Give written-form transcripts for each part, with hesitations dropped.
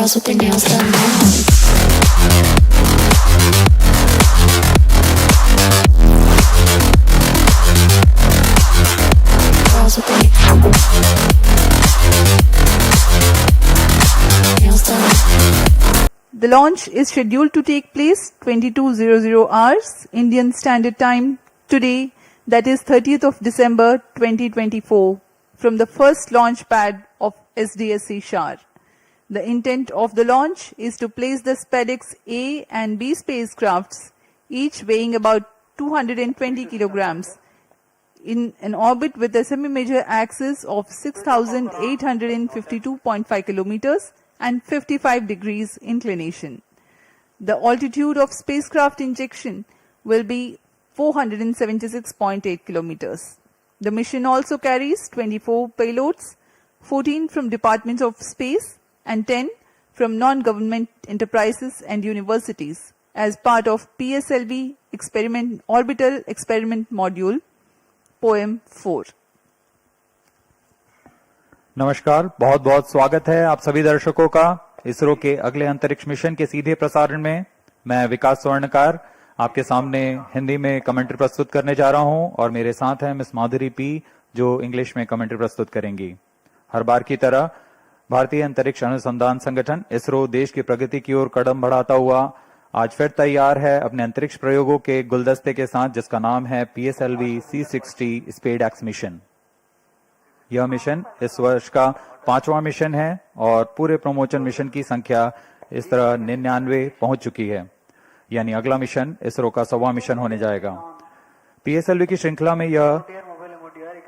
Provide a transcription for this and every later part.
Girls with their nails done now. Girls with their nails done. The launch is scheduled to take place 22:00 hours Indian Standard Time today, that is 30th of December 2024, from the first launch pad of SDSC SHAR. The intent of the launch is to place the SpaDeX A and B spacecrafts, each weighing about 220 kilograms, in an orbit with a semi-major axis of 6,852.5 kilometers and 55 degrees inclination. The altitude of spacecraft injection will be 476.8 kilometers. The mission also carries 24 payloads, 14 from Departments of Space and 10 from non-government enterprises and universities as part of PSLV Orbital Experiment Module, poem 4। नमस्कार, बहुत बहुत स्वागत है आप सभी दर्शकों का इसरो के अगले अंतरिक्ष मिशन के सीधे प्रसारण में। मैं विकास स्वर्णकार आपके सामने हिंदी में कमेंट्री प्रस्तुत करने जा रहा हूं और मेरे साथ हैं मिस माधुरी पी जो इंग्लिश में कमेंट्री प्रस्तुत करेंगी। हर बार की तरह भारतीय अंतरिक्ष अनुसंधान संगठन इसरो देश की प्रगति की ओर कदम बढ़ाता हुआ आज फिर तैयार है अपने अंतरिक्ष प्रयोगों के गुलदस्ते के साथ, जिसका नाम है PSLV-C60 SpaDeX मिशन। यह मिशन इस वर्ष का 5वां मिशन है और पूरे प्रमोशन मिशन की संख्या इस तरह 99 पहुंच चुकी है, यानी अगला मिशन इसरो का 100वां मिशन होने जाएगा। PSLV की श्रृंखला में यह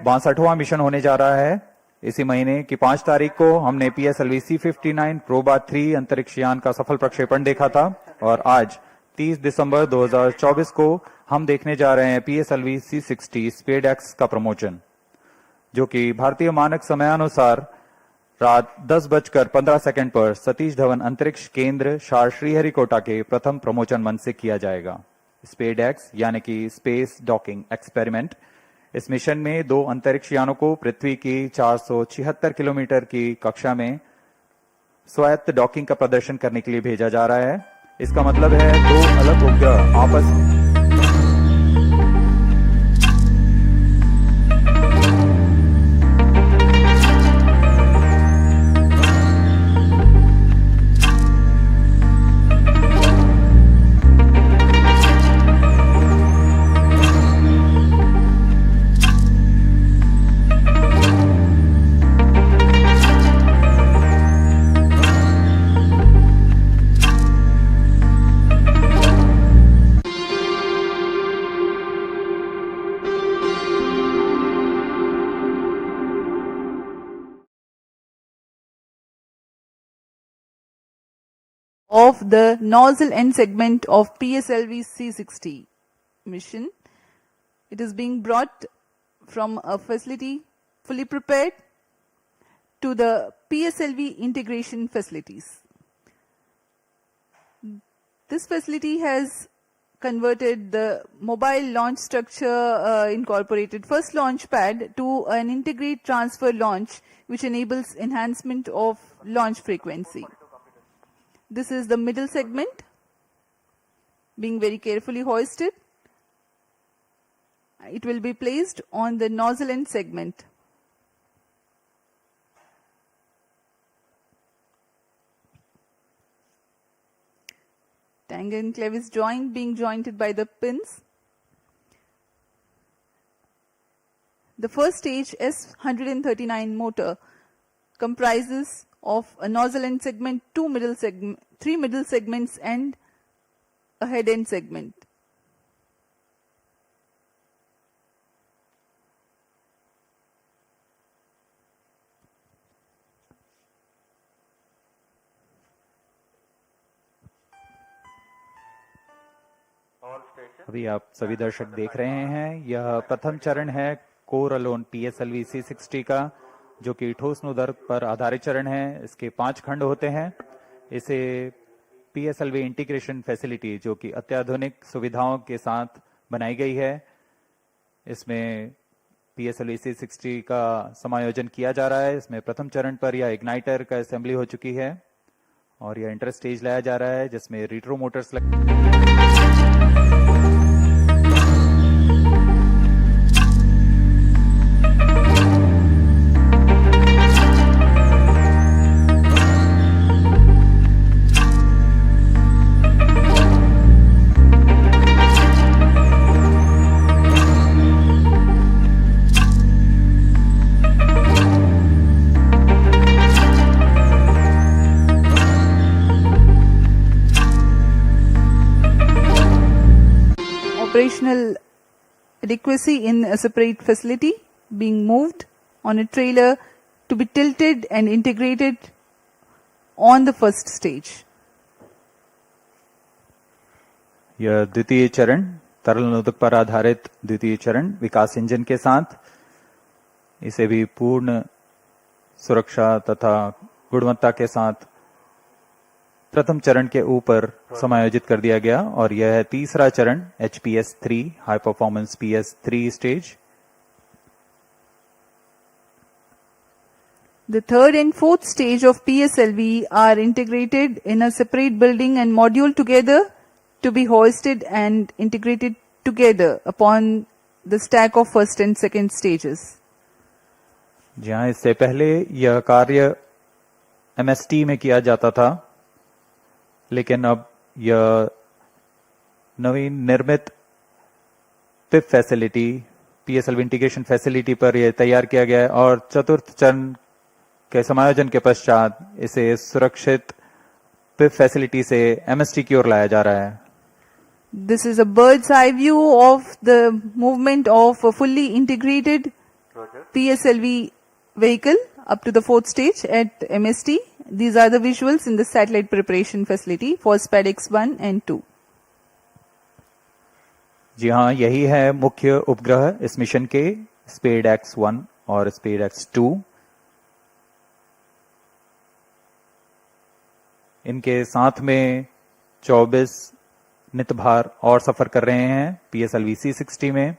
62वां मिशन होने जा रहा है। इसी महीने की 5 तारीख को हमने PSLV-C59 प्रोबा 3 अंतरिक्ष यान का सफल प्रक्षेपण देखा था और आज 30 दिसंबर 2024 को हम देखने जा रहे हैं PSLV-C60 SpaDeX का प्रमोशन, जो कि भारतीय मानक समयानुसार रात 10:15 पर सतीश धवन अंतरिक्ष केंद्र शार श्रीहरिकोटा के प्रथम प्रमोशन मंच से किया जाएगा। SpaDeX यानी कि स्पेस डॉकिंग एक्सपेरिमेंट, इस मिशन में 2 अंतरिक्ष यानों को पृथ्वी की 476 किलोमीटर की कक्षा में स्वायत्त डॉकिंग का प्रदर्शन करने के लिए भेजा जा रहा है। इसका मतलब है 2 अलग उपग्रह आपस of the nozzle end segment of PSLV-C60 mission. It is being brought from a facility fully prepared to the PSLV integration facilities. This facility has converted the mobile launch structure incorporated first launch pad to an integrate transfer launch, which enables enhancement of launch frequency. This is the middle segment being very carefully hoisted. It will be placed on the nozzle end segment. Tangent and clevis joint being jointed by the pins. The first stage S139 motor comprises of a nozzle end segment, 3 middle segments and a head end segment. अभी आप सभी दर्शक देख रहे हैं, यह प्रथम चरण है कोर अलोन PSLV-C60 का, जो कि ठोस नोदक पर आधारित चरण है। इसके 5 खंड होते हैं। इसे PSLV इंटीग्रेशन फैसिलिटी, जो कि अत्याधुनिक सुविधाओं के साथ बनाई गई है, इसमें PSLV-C60 का समायोजन किया जा रहा है। इसमें प्रथम चरण पर यह इग्नाइटर का असेंबली हो चुकी है और यह इंटर स्टेज लाया जा रहा है जिसमें रिट्रो मोटर्स लग operational adequacy in a separate facility being moved on a trailer to be tilted and integrated on the first stage. यह द्वितीय चरण तरल नोदक पर आधारित द्वितीय चरण विकास इंजन के साथ इसे भी पूर्ण सुरक्षा तथा गुणवत्ता के साथ प्रथम चरण के ऊपर समायोजित कर दिया गया और यह है तीसरा चरण HPS-3 high performance PS3 stage. The third and fourth stage of PSLV are integrated in a separate building and module together to be hoisted and integrated together upon the stack of first and second stages. जहां इससे पहले यह कार्य MST में किया जाता था, लेकिन अब यह नवीन निर्मित पिप फैसिलिटी PSLV इंटीग्रेशन फैसिलिटी पर यह तैयार किया गया है और चतुर्थ चरण के समायोजन के पश्चात इसे सुरक्षित पिप फैसिलिटी से MST की ओर लाया जा रहा है. This is a bird's eye view of the movement of a fully integrated PSLV vehicle up to the fourth stage at MST. These are the visuals in the satellite preparation facility for SpaDeX 1 and 2. जी हाँ, यही है मुख्य उपग्रह इस mission के SpaDeX 1 और SpaDeX 2. इनके साथ में 24 नित भार और सफर कर रहे हैं PSLV-C60 में.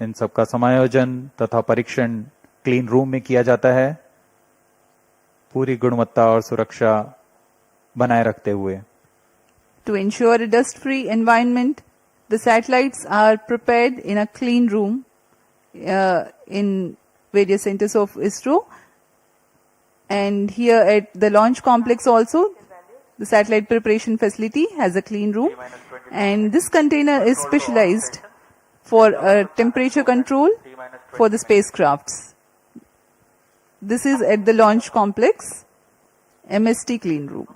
इन सब का समायोजन तथा परीक्षण क्लीन रूम में किया जाता है पूरी गुणवत्ता और सुरक्षा बनाए रखते हुए. To ensure a dust-free environment, the satellites are prepared in a clean room in various centers of ISRO. And here at the launch complex also, the satellite preparation facility has a clean room. And this container is specialized for temperature control for the spacecrafts. This is at the launch complex, MST clean room.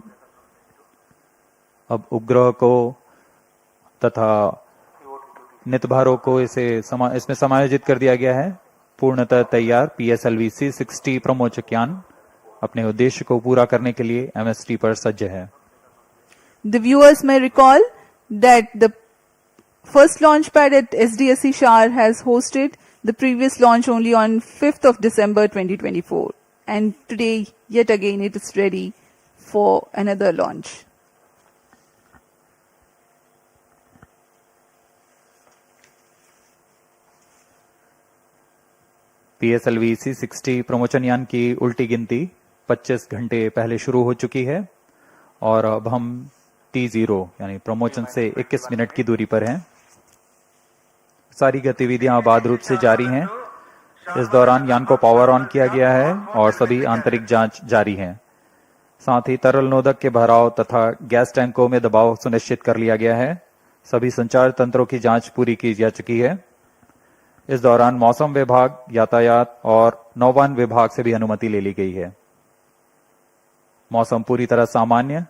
अब उपग्रह को तथा नितभारों को इसमें समायोजित कर दिया गया है. पूर्णतः तैयार PSLV-C60 प्रमोचक यान अपने उद्देश्य को पूरा करने के लिए MST पर सज्ज है. The viewers may recall that the first launch pad at SDSC SHAR has hosted the previous launch only on 5th of December 2024. And today, yet again, it is ready for another launch. PSLV-C60 प्रमोचन यान की उल्टी गिनती 25 घंटे पहले शुरू हो चुकी है और अब हम T0 यानी प्रमोचन से 21 मिनट की दूरी पर हैं. सारी गतिविधियां आबाद रूप से जारी हैं. इस दौरान यान को पावर ऑन किया गया है और सभी आंतरिक जांच जारी हैं. साथ ही तरल नोदक के भराव तथा गैस टैंकों में दबाव सुनिश्चित कर लिया गया है. सभी संचार तंत्रों की जांच पूरी की जा चुकी है. इस दौरान मौसम विभाग, यातायात और नौवहन विभाग से भी अनुमति ले ली गई है. मौसम पूरी तरह सामान्य,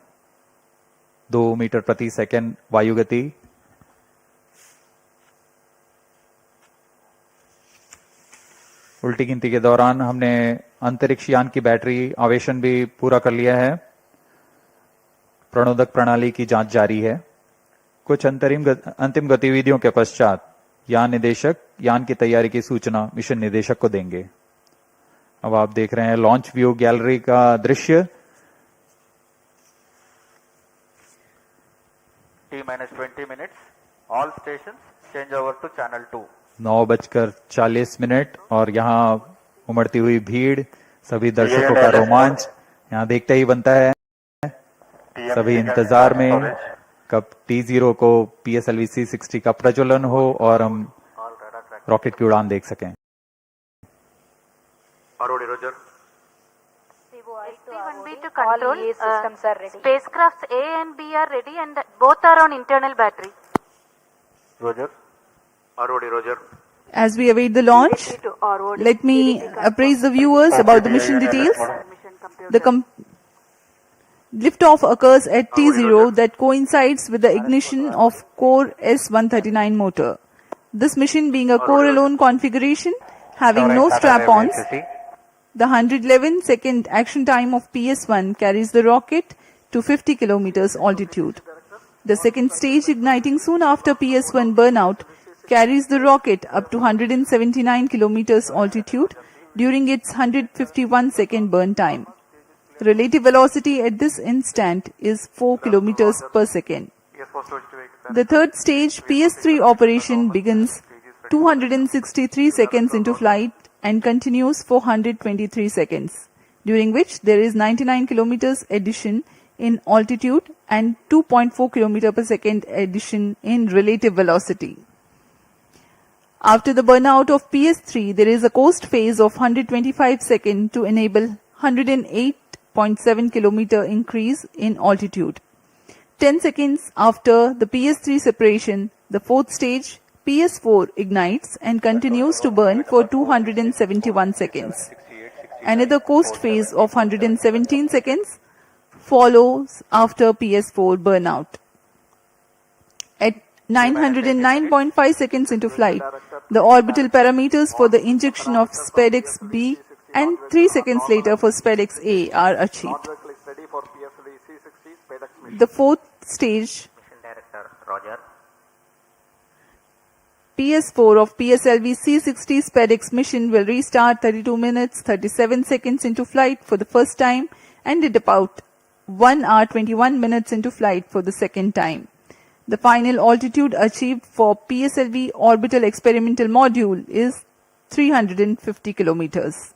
2 मीटर प्रति सेकंड वायु गति. उल्टी गिनती के दौरान हमने अंतरिक्ष यान की बैटरी आवेशन भी पूरा कर लिया है. प्रणोदक प्रणाली की जांच जारी है. कुछ अंतिम गतिविधियों के पश्चात यान निदेशक यान की तैयारी की सूचना मिशन निदेशक को देंगे. अब आप देख रहे हैं लॉन्च व्यू गैलरी का दृश्य. T-20 minutes. All stations change over to channel 2. 9:40 और यहाँ उमड़ती हुई भीड़, सभी दर्शकों का रोमांच यहाँ देखते ही बनता है। सभी इंतजार में कब T0 को PSLV-C60 का प्रज्वलन हो और हम रॉकेट की उड़ान देख सकें। Roger. SB1B to control. All systems are ready. Spacecrafts A and B are ready and both are on internal battery. Roger. Roger. As we await the launch, let me appraise the viewers about the mission details. The liftoff occurs at T0 that coincides with the ignition of core S139 motor. This mission being a core-alone configuration, having no strap-ons, the 111-second action time of PS1 carries the rocket to 50 kilometers altitude. The second stage, igniting soon after PS1 burnout, carries the rocket up to 179 kilometers altitude during its 151-second burn time. Relative velocity at this instant is 4 kilometers per second. The third stage, PS3 operation, begins 263 seconds into flight and continues for 123 seconds, during which there is 99 kilometers addition in altitude and 2.4 km per second addition in relative velocity. After the burnout of PS3, there is a coast phase of 125 seconds to enable 108.7 km increase in altitude. 10 seconds after the PS3 separation, the fourth stage, PS4 ignites and continues to burn for 271 seconds. Another coast phase of 117 seconds follows after PS4 burnout. At 909.5 seconds into flight, the orbital parameters for the injection of SpaDeX B and 3 seconds later for SpaDeX A are achieved. The fourth stage, PS4 of PSLV-C60 SpaDeX mission will restart 32 minutes 37 seconds into flight for the first time and at about 1 hour 21 minutes into flight for the second time. The final altitude achieved for PSLV orbital experimental module is 350 kilometers.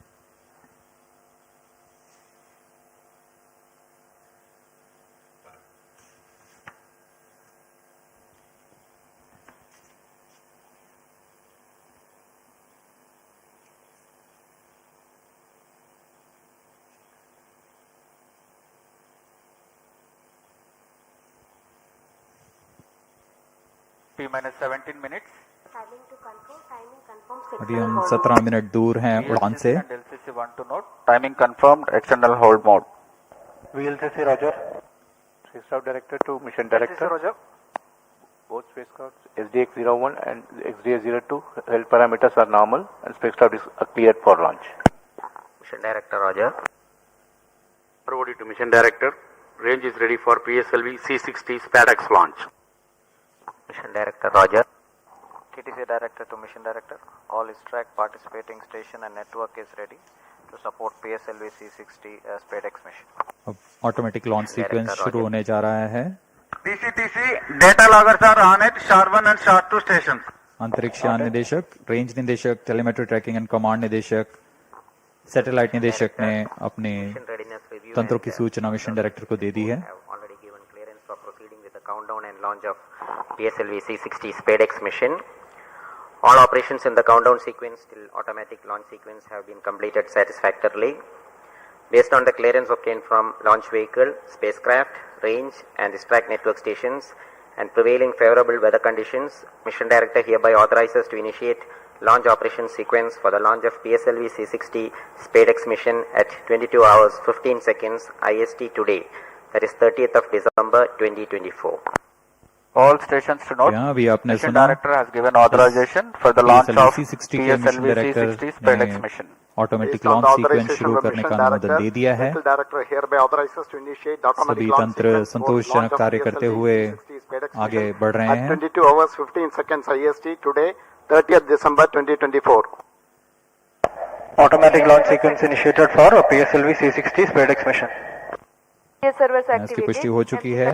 T-minus 17 minutes. अभी हम 17 minute दूर हैं उड़ान से। LCC want to note. Timing confirmed. External hold mode. VLCC Roger. Spacecraft Director to Mission Director. Roger. Both spacecrafts SDX-01 and SDSC-02 health parameters are normal and spacecraft is cleared for launch. Mission Director Roger. Forwarded to Mission Director. Range is ready for PSLV-C60 SpaDeX launch. Mission Director Roger. TTC Director to Mission Director. All ISTRAC participating station and network is ready to support PSLV-C60 SpaDeX mission. अब automatic launch sequence शुरू होने जा रहा है। TC data loggers are on at SHAR 1 and SHAR 2 stations. अंतरिक्ष यान निदेशक, range निदेशक, टेलीमेट्री ट्रैकिंग एंड कमांड निदेशक, सैटेलाइट निदेशक ने अपने तंत्रों की सूचना मिशन डायरेक्टर को दे दी है। Countdown and launch of PSLV-C60 SpaDeX mission. All operations in the countdown sequence till automatic launch sequence have been completed satisfactorily. Based on the clearance obtained from launch vehicle, spacecraft, range and ISTRAC network stations and prevailing favorable weather conditions, Mission Director hereby authorizes to initiate launch operation sequence for the launch of PSLV-C60 SpaDeX mission at 22 hours 15 seconds IST today. That is 30th of December 2024. All stations to note. Mission Director has given authorization for the launch of PSLV-C60 SpaDeX mission. Automatic launch sequence शुरू करने का अनुमोदन दे दिया है। सभी तंत्र संतोषजनक कार्य करते हुए आगे बढ़ रहे हैं। 22 hours 15 seconds IST today, 30th December 2024. Automatic launch sequence initiated for PSLV-C60 SpaDeX mission. इसकी पुष्टि हो चुकी है।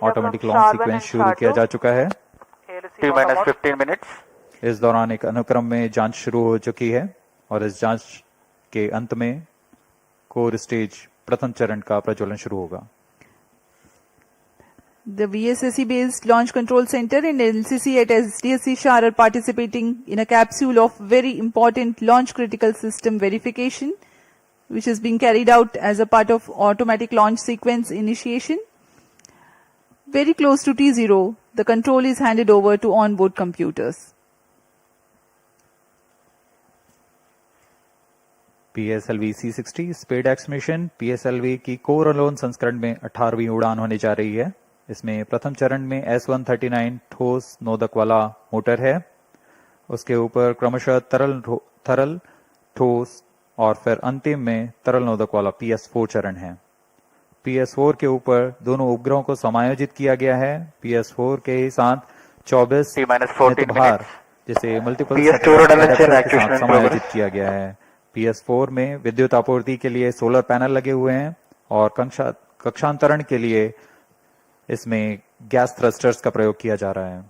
ऑटोमेटिक लॉन्च सीक्वेंस शुरू किया जा चुका है। T-minus 15 minutes. इस दौरान एक अनुक्रम में जांच शुरू हो चुकी है और इस जांच के अंत में कोर स्टेज प्रथम चरण का प्रज्वलन शुरू होगा। The VSSC based Launch Control Center and LCC at SDSC SHAR are participating in a capsule of very important launch critical system verification, which is being carried out as a part of automatic launch sequence initiation. Very close to T0, the control is handed over to onboard computers. PSLV-C60 SpaDeX mission PSLV की core alone संस्करण में 18वीं उड़ान होने जा रही है। इसमें प्रथम चरण में S139 ठोस नोदक वाला मोटर है। उसके ऊपर क्रमशः तरल ठोस और फिर अंतिम में तरल नोदक वाला PS4 चरण है। PS4 के ऊपर दोनों उपग्रहों को समायोजित किया गया है। PS4 के साथ 24 भार जिसे मल्टीपल समायोजित किया गया है। PS4 में विद्युत आपूर्ति के लिए सोलर पैनल लगे हुए हैं और कक्षांतरण के लिए इसमें गैस थ्रस्टर्स का प्रयोग किया जा रहा है।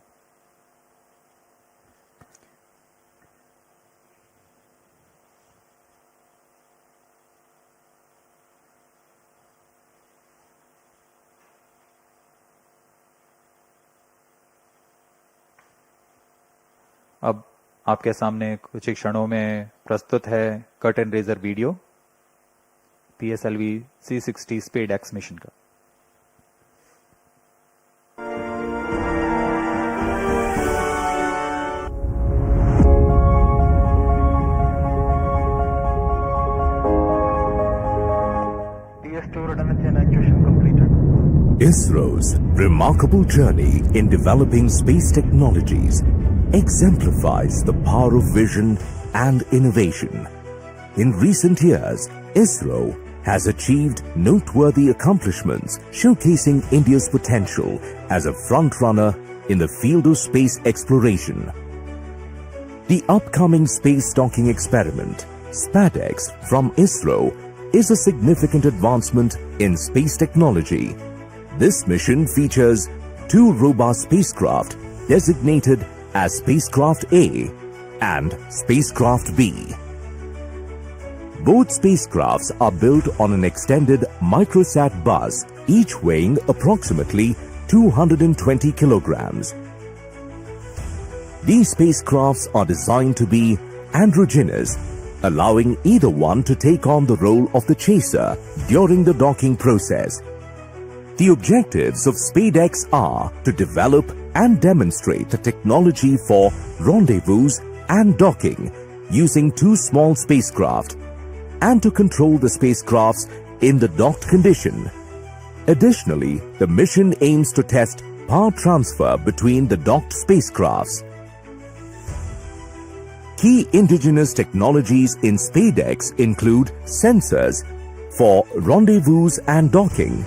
अब आपके सामने कुछ ही क्षणों में प्रस्तुत है curtain raiser video PSLV-C60 SpaDeX mission का। ISRO's remarkable journey in developing space technologies exemplifies the power of vision and innovation. In recent years, ISRO has achieved noteworthy accomplishments showcasing India's potential as a frontrunner in the field of space exploration. The upcoming space docking experiment, SpaDeX from ISRO, is a significant advancement in space technology. This mission features two robust spacecraft designated as Spacecraft A and Spacecraft B. Both spacecrafts are built on an extended microsat bus, each weighing approximately 220 kilograms. These spacecrafts are designed to be androgynous, allowing either one to take on the role of the chaser during the docking process. The objectives of SpaDeX are to develop and demonstrate the technology for rendezvous and docking using two small spacecraft and to control the spacecrafts in the docked condition. Additionally, the mission aims to test power transfer between the docked spacecrafts. Key indigenous technologies in SpaDeX include sensors for rendezvous and docking,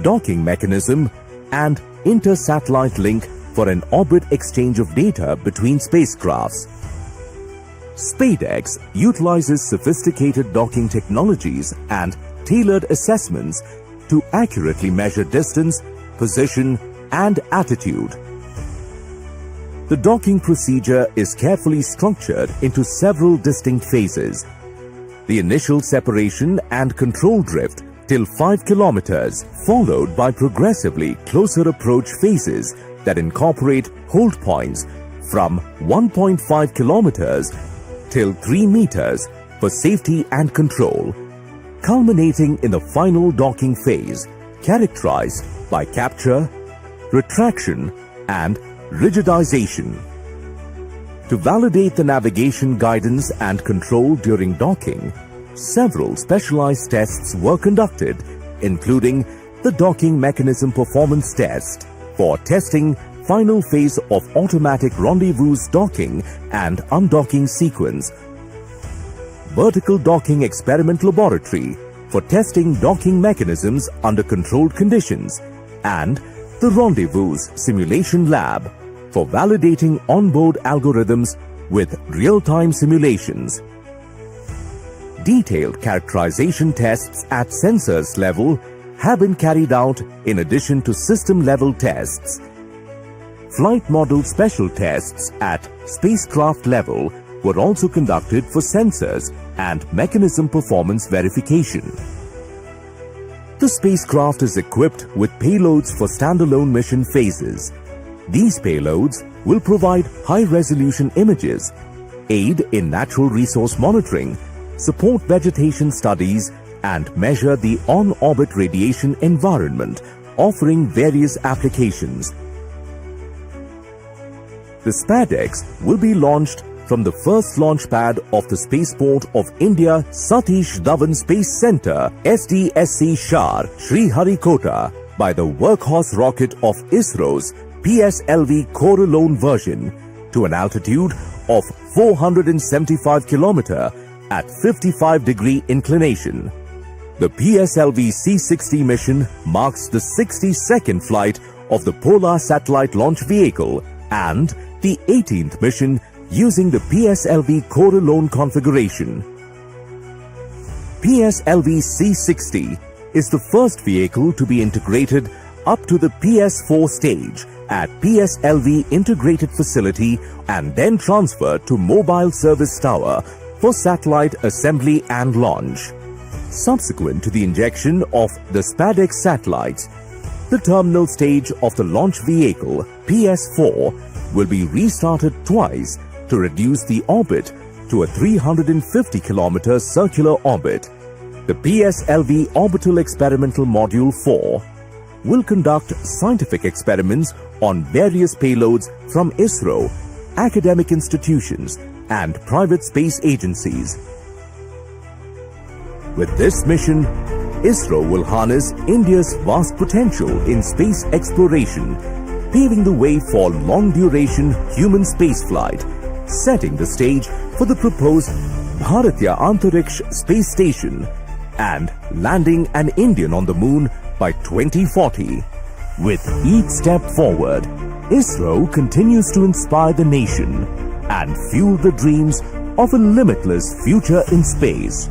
docking mechanism, and inter-satellite link for an orbit exchange of data between spacecrafts. SpaDeX utilizes sophisticated docking technologies and tailored assessments to accurately measure distance, position, and attitude. The docking procedure is carefully structured into several distinct phases. The initial separation and control drift till 5 kilometers, followed by progressively closer approach phases that incorporate hold points from 1.5 kilometers till 3 meters for safety and control, culminating in the final docking phase, characterized by capture, retraction, and rigidization. To validate the navigation guidance and control during docking, several specialized tests were conducted, including the docking mechanism performance test for testing final phase of automatic rendezvous docking and undocking sequence, vertical docking experiment laboratory for testing docking mechanisms under controlled conditions, and the rendezvous simulation lab for validating onboard algorithms with real-time simulations. Detailed characterization tests at sensors level have been carried out in addition to system level tests. Flight model special tests at spacecraft level were also conducted for sensors and mechanism performance verification. The spacecraft is equipped with payloads for standalone mission phases. These payloads will provide high-resolution images, aid in natural resource monitoring, support vegetation studies, and measure the on-orbit radiation environment, offering various applications. The SpaDeX will be launched from the first launch pad of the Spaceport of India Satish Dhawan Space Centre SDSC SHAR Sriharikota by the workhorse rocket of ISRO's PSLV Coralone version to an altitude of 475 km at 55-degree inclination. The PSLV-C60 mission marks the 62nd flight of the Polar Satellite Launch Vehicle and the 18th mission using the PSLV Coralone configuration. PSLV-C60 is the first vehicle to be integrated up to the PS4 stage at PSLV Integrated Facility and then transferred to Mobile Service Tower for satellite assembly and launch. Subsequent to the injection of the SpaDeX satellites, the terminal stage of the launch vehicle, PS4, will be restarted twice to reduce the orbit to a 350 km circular orbit. The PSLV Orbital Experimental Module 4 will conduct scientific experiments on various payloads from ISRO, academic institutions, and private space agencies. With this mission, ISRO will harness India's vast potential in space exploration, paving the way for long-duration human spaceflight, setting the stage for the proposed Bharatiya Antariksh Station and landing an Indian on the moon by 2040. With each step forward, ISRO continues to inspire the nation and fuel the dreams of a limitless future in space.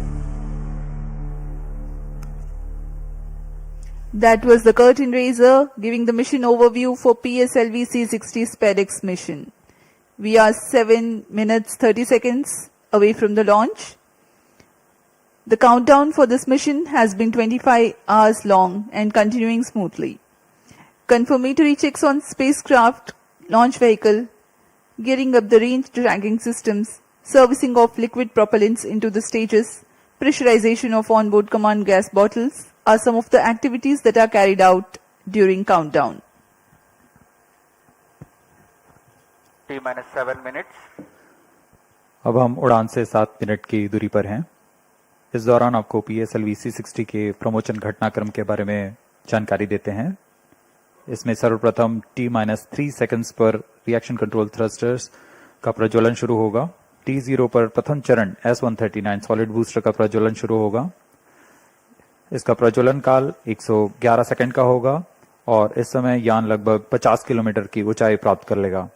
That was the curtain raiser giving the mission overview for PSLV-C60 SpaDeX mission. We are 7 minutes 30 seconds away from the launch. The countdown for this mission has been 25 hours long and continuing smoothly. Confirmatory checks on spacecraft, launch vehicle, gearing up the range tracking systems, servicing of liquid propellants into the stages, pressurization of onboard command gas bottles are some of the activities that are carried out during countdown. T-7 minutes. अब हम उड़ान से 7 minute की दूरी पर हैं। इस दौरान आपको PSLV-C60 के प्रमोशन घटनाक्रम के बारे में जानकारी देते हैं। इसमें सर्वप्रथम T-3 सेकंड्स पर रिएक्शन कंट्रोल थ्रस्टर्स का प्रज्वलन शुरू होगा। T0 पर प्रथम चरण S139 सॉलिड बूस्टर का प्रज्वलन शुरू होगा। इसका प्रज्वलन काल 111 सेकंड का होगा और इस समय यान लगभग 50 किलोमीटर की ऊंचाई प्राप्त कर लेगा।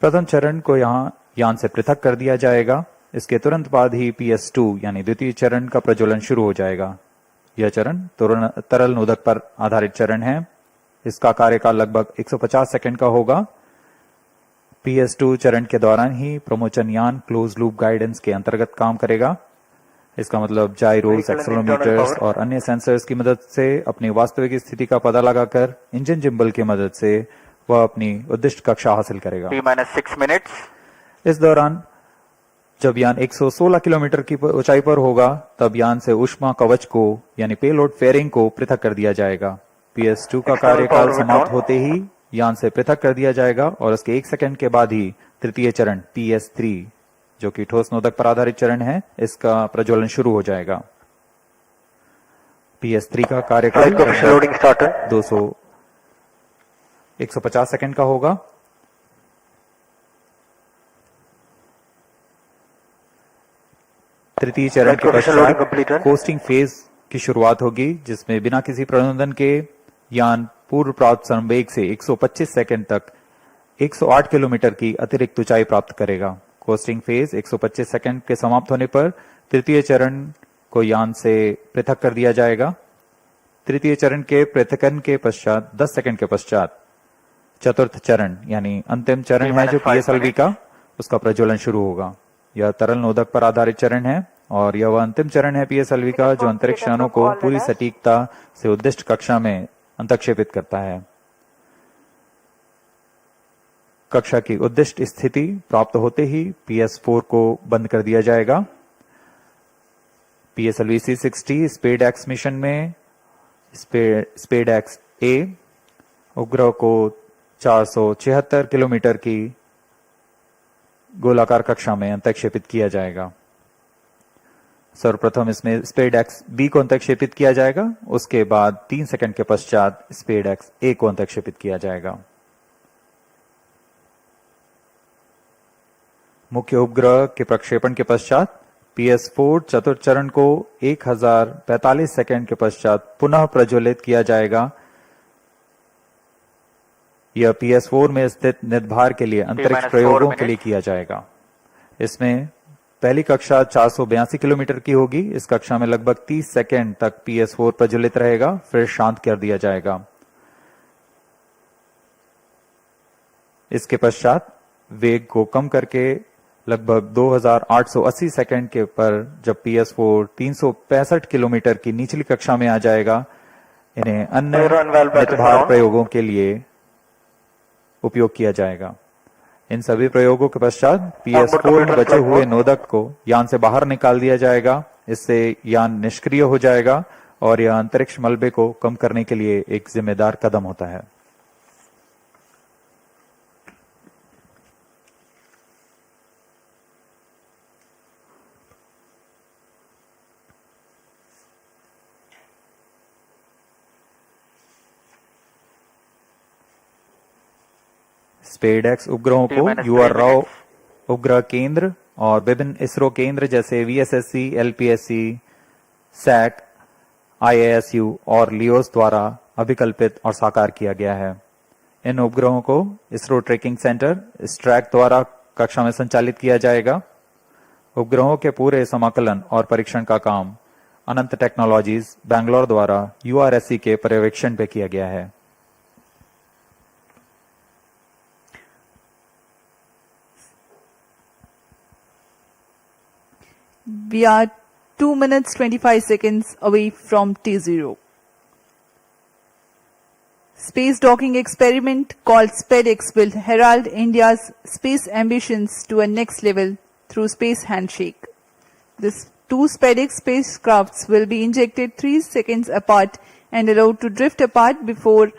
प्रथम चरण को यहां यान से पृथक कर दिया जाएगा। इसके तुरंत बाद ही PS2 यानी द्वितीय चरण का प्रज्वलन शुरू हो जाएगा। यह चरण तरल नोदक पर आधारित चरण है। इसका कार्यकाल लगभग 150 सेकंड का होगा। PS2 चरण के दौरान ही प्रमोशन यान क्लोज लूप गाइडेंस के अंतर्गत काम करेगा। इसका मतलब जाइरोस, एक्सेलेरोमीटर्स और अन्य सेंसर्स की मदद से अपनी वास्तविक स्थिति का पता लगाकर इंजन जिम्बल की मदद से वह अपनी उद्दिष्ट कक्षा हासिल करेगा। T-6 minutes. इस दौरान जब यान 116 किलोमीटर की ऊंचाई पर होगा तब यान से ऊष्मा कवच को यानी पेलोड फेयरिंग को पृथक कर दिया जाएगा। PS2 का कार्यकाल समाप्त होते ही यान से पृथक कर दिया जाएगा और उसके 1 सेकंड के बाद ही तृतीय चरण PS3 जो कि ठोस नोदक पर आधारित चरण है, इसका प्रज्वलन शुरू हो जाएगा। PS3 का कार्यकाल 150 सेकंड का होगा। तृतीय चरण के पश्चात कोस्टिंग फेज की शुरुआत होगी, जिसमें बिना किसी प्रनोदन के यान पूर्व प्राप्त संवेग से 125 सेकंड तक 108 किलोमीटर की अतिरिक्त ऊंचाई प्राप्त करेगा। कोस्टिंग फेज 125 सेकंड के समाप्त होने पर तृतीय चरण को यान से पृथक कर दिया जाएगा। तृतीय चरण के पृथकन के पश्चात 10 सेकंड के पश्चात चतुर्थ चरण यानी अंतिम चरण है जो PSLV का, उसका प्रज्वलन शुरू होगा। यह तरल नोदक पर आधारित चरण है और यह वह अंतिम चरण है पीएसएलवी का जो अंतरिक्ष यानों को पूरी सटीकता से उद्दिष्ट कक्षा में अंतक्षेपित करता है। कक्षा की उद्दिष्ट स्थिति प्राप्त होते ही PS4 को बंद कर दिया जाएगा। PSLV-C60 SpaDeX मिशन में SpaDeX A उपग्रह को 476 किलोमीटर की गोलाकार कक्षा में अंतक्षेपित किया जाएगा। सर्वप्रथम इसमें SpaDeX B को अंतक्षेपित किया जाएगा, उसके बाद 3 सेकंड के पश्चात SpaDeX A को अंतक्षेपित किया जाएगा। मुख्य उपग्रह के प्रक्षेपण के पश्चात PS4 चतुर्थ चरण को 1045 सेकंड के पश्चात पुनः प्रज्वलित किया जाएगा। यह PS4 में स्थित निदभार के लिए अंतरिक्ष प्रयोगों के लिए किया जाएगा। इसमें पहली कक्षा 482 किलोमीटर की होगी। इस कक्षा में लगभग 30 सेकंड तक PS4 प्रज्वलित रहेगा, फिर शांत कर दिया जाएगा। इसके पश्चात वेग को कम करके लगभग 2880 सेकंड के पर जब PS4 365 किलोमीटर की निचली कक्षा में आ जाएगा, इन्हें अन्य निदभार प्रयोगों के लिए उपयोग किया जाएगा। इन सभी प्रयोगों के पश्चात PS4 में बचे हुए नोदक को यान से बाहर निकाल दिया जाएगा। इससे यान निष्क्रिय हो जाएगा और यह अंतरिक्ष मलबे को कम करने के लिए एक जिम्मेदार कदम होता है। SpaDeX उपग्रहों को यूआर राव उपग्रह केंद्र और विभिन्न इसरो केंद्र जैसे VSSC, LPSC, SAC, IASU और लियोस द्वारा अभिकल्पित और साकार किया गया है। इन उपग्रहों को इसरो ट्रैकिंग सेंटर स्ट्रैक द्वारा कक्षा में संचालित किया जाएगा। उपग्रहों के पूरे समाकलन और परीक्षण का काम अनंत टेक्नोलॉजीज बैंगलोर द्वारा URSC के पर्यवेक्षण पे किया गया है। We are 2 minutes 25 seconds away from T0. Space docking experiment called SpaDeX will herald India's space ambitions to a next level through space handshake. These two SpaDeX spacecrafts will be injected 3 seconds apart and allowed to drift apart before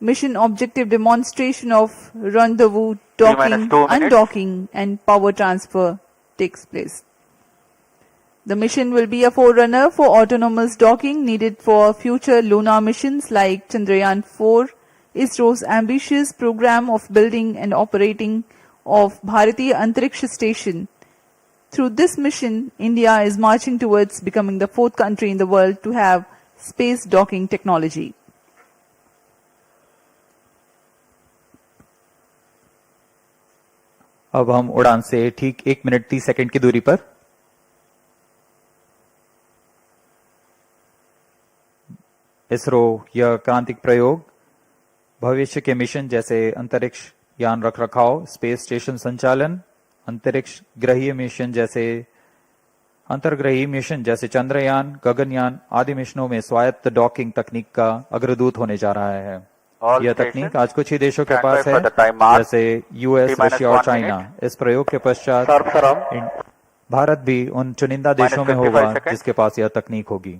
mission objective demonstration of rendezvous, docking, undocking and power transfer takes place. The mission will be a forerunner for autonomous docking needed for future lunar missions like Chandrayaan-4, ISRO's ambitious program of building and operating of Bharatiya Antariksh Station. Through this mission, India is marching towards becoming the 4th country in the world to have space docking technology. अब हम उड़ान से ठीक 1 minute 30 second की दूरी पर इसरो यह क्रांतिक प्रयोग भविष्य के मिशन जैसे अंतरिक्ष यान रखरखाव, स्पेस स्टेशन संचालन, अंतरिक्ष ग्रहीय मिशन जैसे चंद्रयान, गगनयान आदि मिशनों में स्वायत्त डॉकिंग तकनीक का अग्रदूत होने जा रहा है। यह तकनीक आज कुछ ही देशों के पास है जैसे यूएस, रशिया और चाइना। इस प्रयोग के पश्चात भारत भी उन चुनिंदा देशों में होगा जिसके पास यह तकनीक होगी।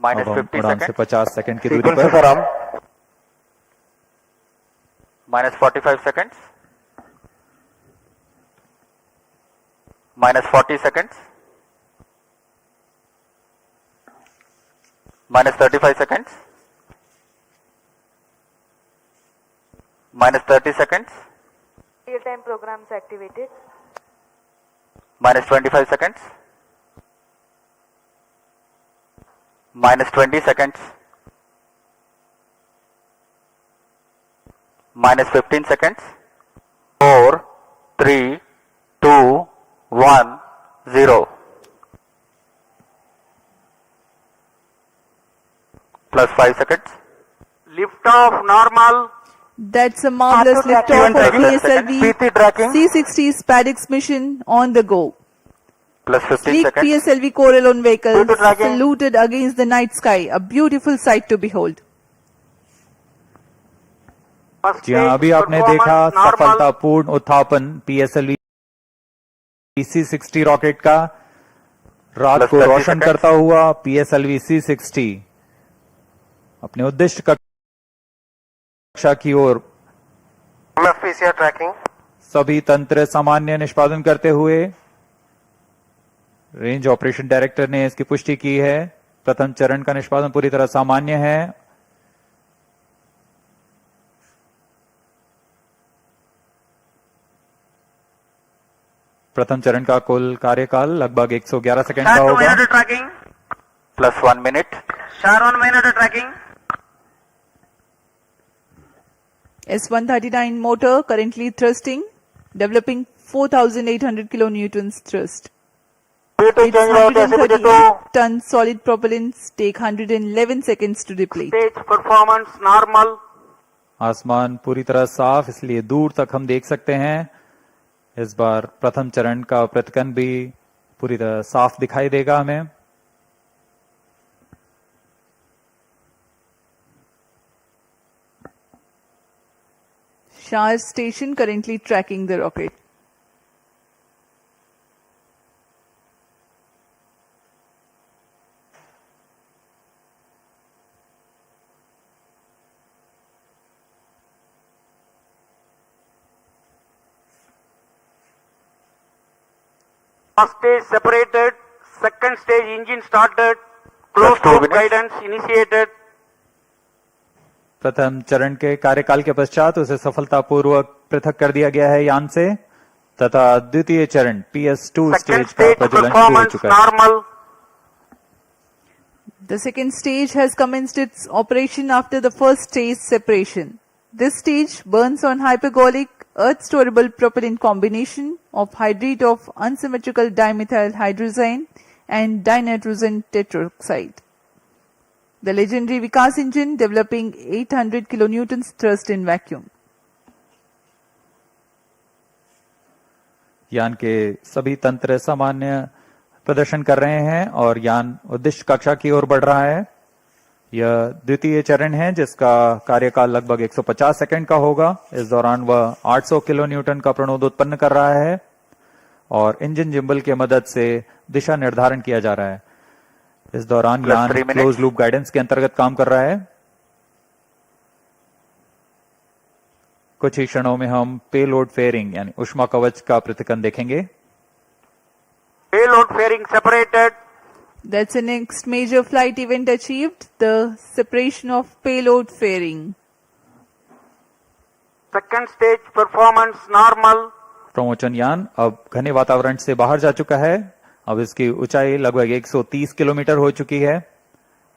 अब हम उड़ान से 50 सेकंड की दूरी पर -45 seconds, -40 seconds, -35 seconds, -30 seconds, Real-time programs activated. -25 seconds, -20 seconds, -15 seconds, 4, 3, 2, 1, 0. +5 seconds. Liftoff normal. That's a marvelous liftoff of PT tracking. PSLV-C60 SpaDeX mission on the go. Plus 15 Sleek seconds. PSLV coral on vehicles PT tracking. saluted against the night sky, a beautiful sight to behold. जी हाँ, अभी आपने देखा सफलतापूर्ण उत्थापन PSLV C60 rocket का रात Plus को 30 रोशन seconds. करता हुआ PSLV C60 अपने उद्दिष्ट कक्षा की ओर ट्रैकिंग. सभी तंत्र सामान्य निष्पादन करते हुए रेंज ऑपरेशन डायरेक्टर ने इसकी पुष्टि की है। प्रथम चरण का निष्पादन पूरी तरह सामान्य है। प्रथम चरण का कुल कार्यकाल लगभग 111 सेकंड का होगा। Trekking. Plus 1 minute. SHAR 1 minute tracking. S139 motor currently thrusting, developing 4,800 kilonewtons thrust. Its 138 ton solid propellants take 111 seconds to deplete. Stage performance normal. आसमान पूरी तरह साफ, इसलिए दूर तक हम देख सकते हैं। इस बार प्रथम चरण का प्रतिकन भी पूरी तरह साफ दिखाई देगा हमें। SHAR station currently tracking the rocket. First stage separated. Second stage engine started. Closed 2 loop minutes. guidance initiated. प्रथम चरण के कार्यकाल के पश्चात उसे सफलतापूर्वक पृथक कर दिया गया है यान से, तथा द्वितीय चरण PS2 Second स्टेज का stage प्रज्वलन शुरू हो performance चुका है। normal. The second stage has commenced its operation after the first stage separation. This stage burns on hypergolic earth-storable propellant combination of hydrate of unsymmetrical dimethyl hydrazine and dinitrogen tetroxide. The legendary Vikas engine developing 800 kilonewtons thrust in vacuum. यान के सभी तंत्र सामान्य प्रदर्शन कर रहे हैं और यान उद्दिष्ट कक्षा की ओर बढ़ रहा है। यह द्वितीय चरण है जिसका कार्यकाल लगभग 150 सेकंड का होगा। इस दौरान वह 800 किलो न्यूटन का प्रणोद उत्पन्न कर रहा है और इंजन जिम्बल की मदद से दिशा निर्धारण किया जा रहा है। इस दौरान यान क्लोज लूप गाइडेंस के अंतर्गत काम कर रहा है। कुछ ही क्षणों में हम पेलोड फेयरिंग यानी ऊष्मा कवच का प्रतिकन देखेंगे। Payload fairing separated. That's the next major flight event achieved, the separation of payload fairing. Second stage performance normal. प्रमोचन यान अब घने वातावरण से बाहर जा चुका है। अब इसकी ऊंचाई लगभग 130 किलोमीटर हो चुकी है,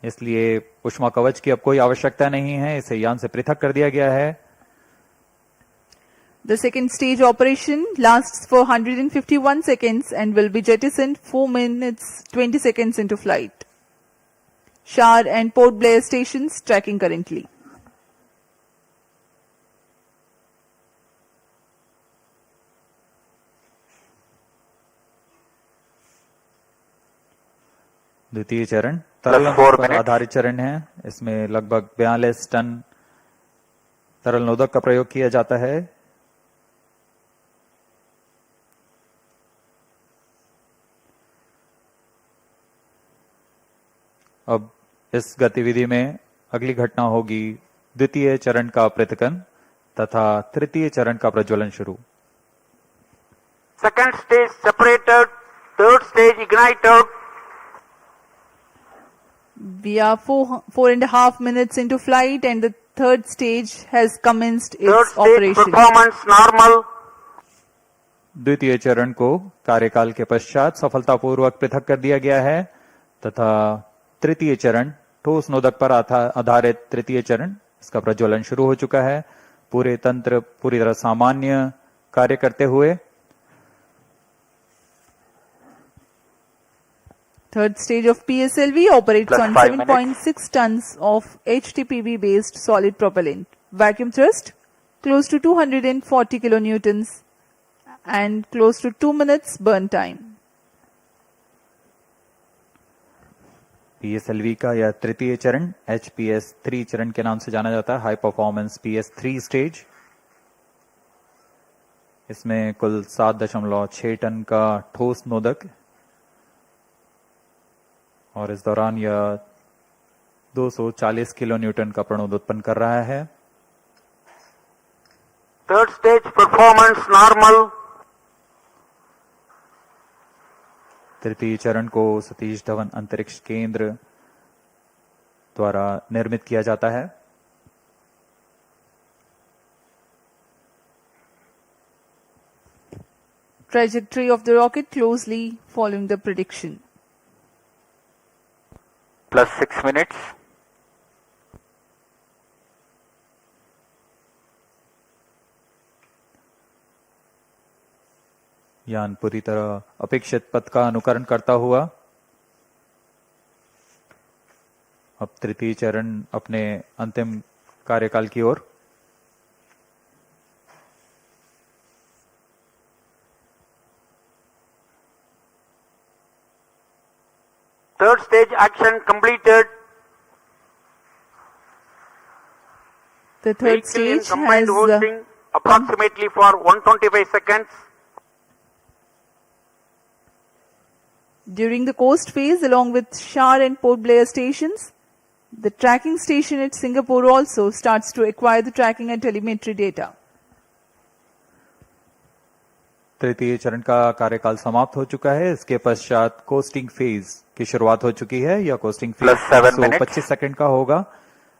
इसलिए ऊष्मा कवच की अब कोई आवश्यकता नहीं है। इसे यान से पृथक कर दिया गया है। The second stage operation lasts for 151 seconds and will be jettisoned 4 minutes 20 seconds into flight. SHAR and Port Blair stations tracking currently. द्वितीय चरण तरल पर आधारित चरण है। इसमें लगभग 42 टन तरल नोदक का प्रयोग किया जाता है। अब इस गतिविधि में अगली घटना होगी द्वितीय चरण का प्रतिकन तथा तृतीय चरण का प्रज्वलन शुरू। Second stage separated. Third stage ignited. We are 4.5 minutes into flight and the third stage has commenced Third its stage operation. performance normal. द्वितीय चरण को कार्यकाल के पश्चात सफलतापूर्वक पृथक कर दिया गया है तथा तृतीय चरण ठोस नोदक पर आधारित तृतीय चरण इसका प्रज्वलन शुरू हो चुका है। पूरे तंत्र पूरी तरह सामान्य कार्य करते हुए Third stage of PSLV operates Plus on 5 7.6 tons of HTPB based solid propellant. Vacuum thrust close to 240 kilonewtons and close to 2 minutes burn time. PSLV का यह तृतीय चरण HPS 3 चरण के नाम से जाना जाता है, हाई परफॉर्मेंस PS3 स्टेज। इसमें कुल 7.6 टन का ठोस नोदक और इस दौरान यह 240 किलो न्यूटन का प्रणोद उत्पन्न कर रहा है। Third stage performance normal. तृतीय चरण को सतीश धवन अंतरिक्ष केंद्र द्वारा निर्मित किया जाता है। Trajectory of the rocket closely following the prediction. Plus 6 minutes. यान पूरी तरह अपेक्षित पथ का अनुकरण करता हुआ अब तृतीय चरण अपने अंतिम कार्यकाल की ओर। Third stage action completed. The third Vehicle in stage combined has hosting approximately for 125 seconds. during the coast phase along with SHAR and Port Blair stations. The tracking station at Singapore also starts to acquire the tracking and telemetry data. तृतीय चरण का कार्यकाल समाप्त हो चुका है। इसके पश्चात कोस्टिंग फेज की शुरुआत हो चुकी है। यह costing phase Plus 7 minutes. 25 second का होगा।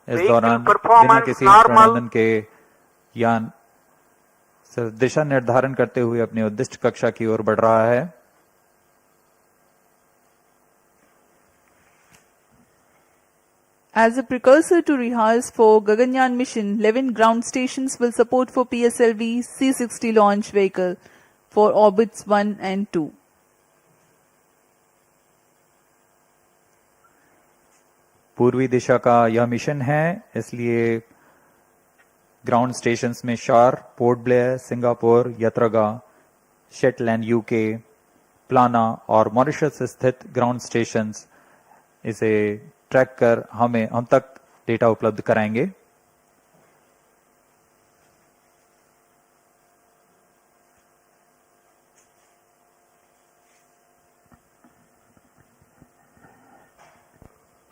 इस Vehicle दौरान बिना performance किसी normal. प्रबंधन के यान सिर्फ दिशा निर्धारण करते हुए अपनी उद्दिष्ट कक्षा की ओर बढ़ रहा है। As a precursor to rehearse for Gaganyaan mission, 11 ground stations will support for PSLV-C60 launch vehicle for orbits 1 and 2. पूर्वी दिशा का यह मिशन है, इसलिए ग्राउंड स्टेशंस में शार, पोर्ट ब्लेयर, सिंगापुर, यत्रगा, शेटलैंड यूके, प्लाना और मॉरिशस स्थित ग्राउंड स्टेशंस इसे ट्रैक कर हम तक डेटा उपलब्ध कराएंगे।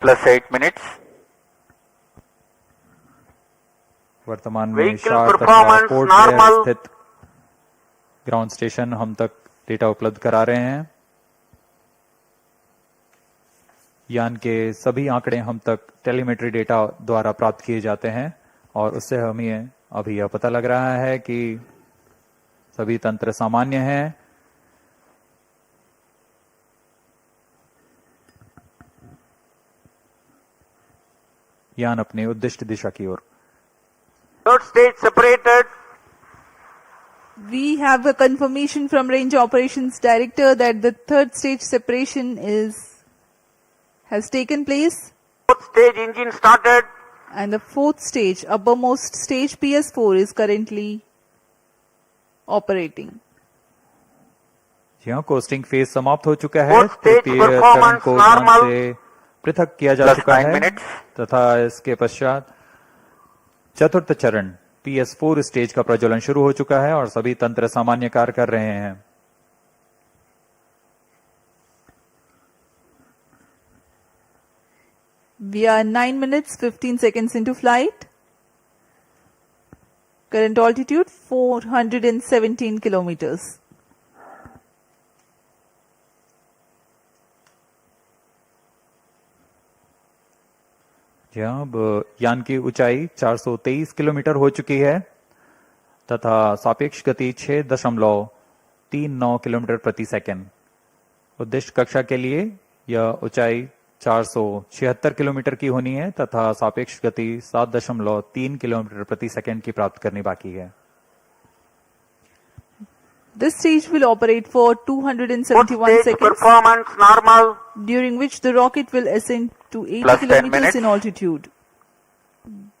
Plus 8 minutes. वर्तमान में Vehicle शार तथा performance पोर्ट ब्लेयर normal. स्थित ग्राउंड स्टेशन हम तक डेटा उपलब्ध करा रहे हैं। यान के सभी आंकड़े हम तक टेलीमेट्री डेटा द्वारा प्राप्त किए जाते हैं और उससे हमें अभी यह पता लग रहा है कि सभी तंत्र सामान्य हैं। यान अपने उद्दिष्ट दिशा की ओर। Third stage separated. We have a confirmation from Range Operations Director that the third stage separation has taken place Fourth stage engine started. and the fourth stage, uppermost stage PS4 is currently operating. यहाँ costing phase समाप्त हो चुका है। Fourth stage तृतीय चरण performance को यान normal. से पृथक किया जा Plus चुका 9 है minutes. तथा इसके पश्चात चतुर्थ चरण PS4 स्टेज का प्रज्वलन शुरू हो चुका है और सभी तंत्र सामान्य कार्य कर रहे हैं। We are 9 minutes 15 seconds into flight. Current altitude 417 kilometers. अब यान की ऊंचाई 423 किलोमीटर हो चुकी है तथा सापेक्ष गति 6.39 किलोमीटर प्रति सेकंड। उद्दिष्ट कक्षा के लिए यह ऊंचाई 476 किलोमीटर की होनी है तथा सापेक्ष गति 7.3 किलोमीटर प्रति सेकंड की प्राप्त करनी बाकी है। This stage will operate for Fourth 271 stage seconds, performance normal. during which the rocket will ascend to 80 Plus 10 kilometers minutes. in altitude.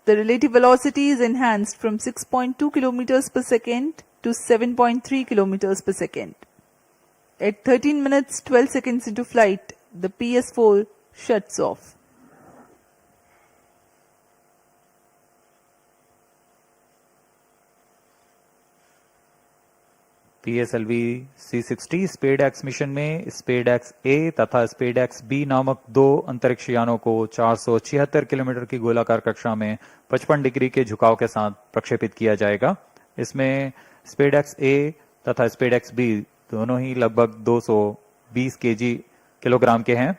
The relative velocity is enhanced from 6.2 kilometers per second to 7.3 kilometers per second. At 13 minutes 12 seconds into flight, the PS4 shuts off. PSLV-C60 SpaDeX mission में SpaDeX A तथा SpaDeX B नामक दो अंतरिक्ष यानों को 476 kilometre की गोलाकार कक्षा में 55 डिग्री के झुकाव के साथ प्रक्षेपित किया जाएगा। इसमें SpaDeX A तथा SpaDeX B दोनों ही लगभग 220 किलोग्राम के हैं।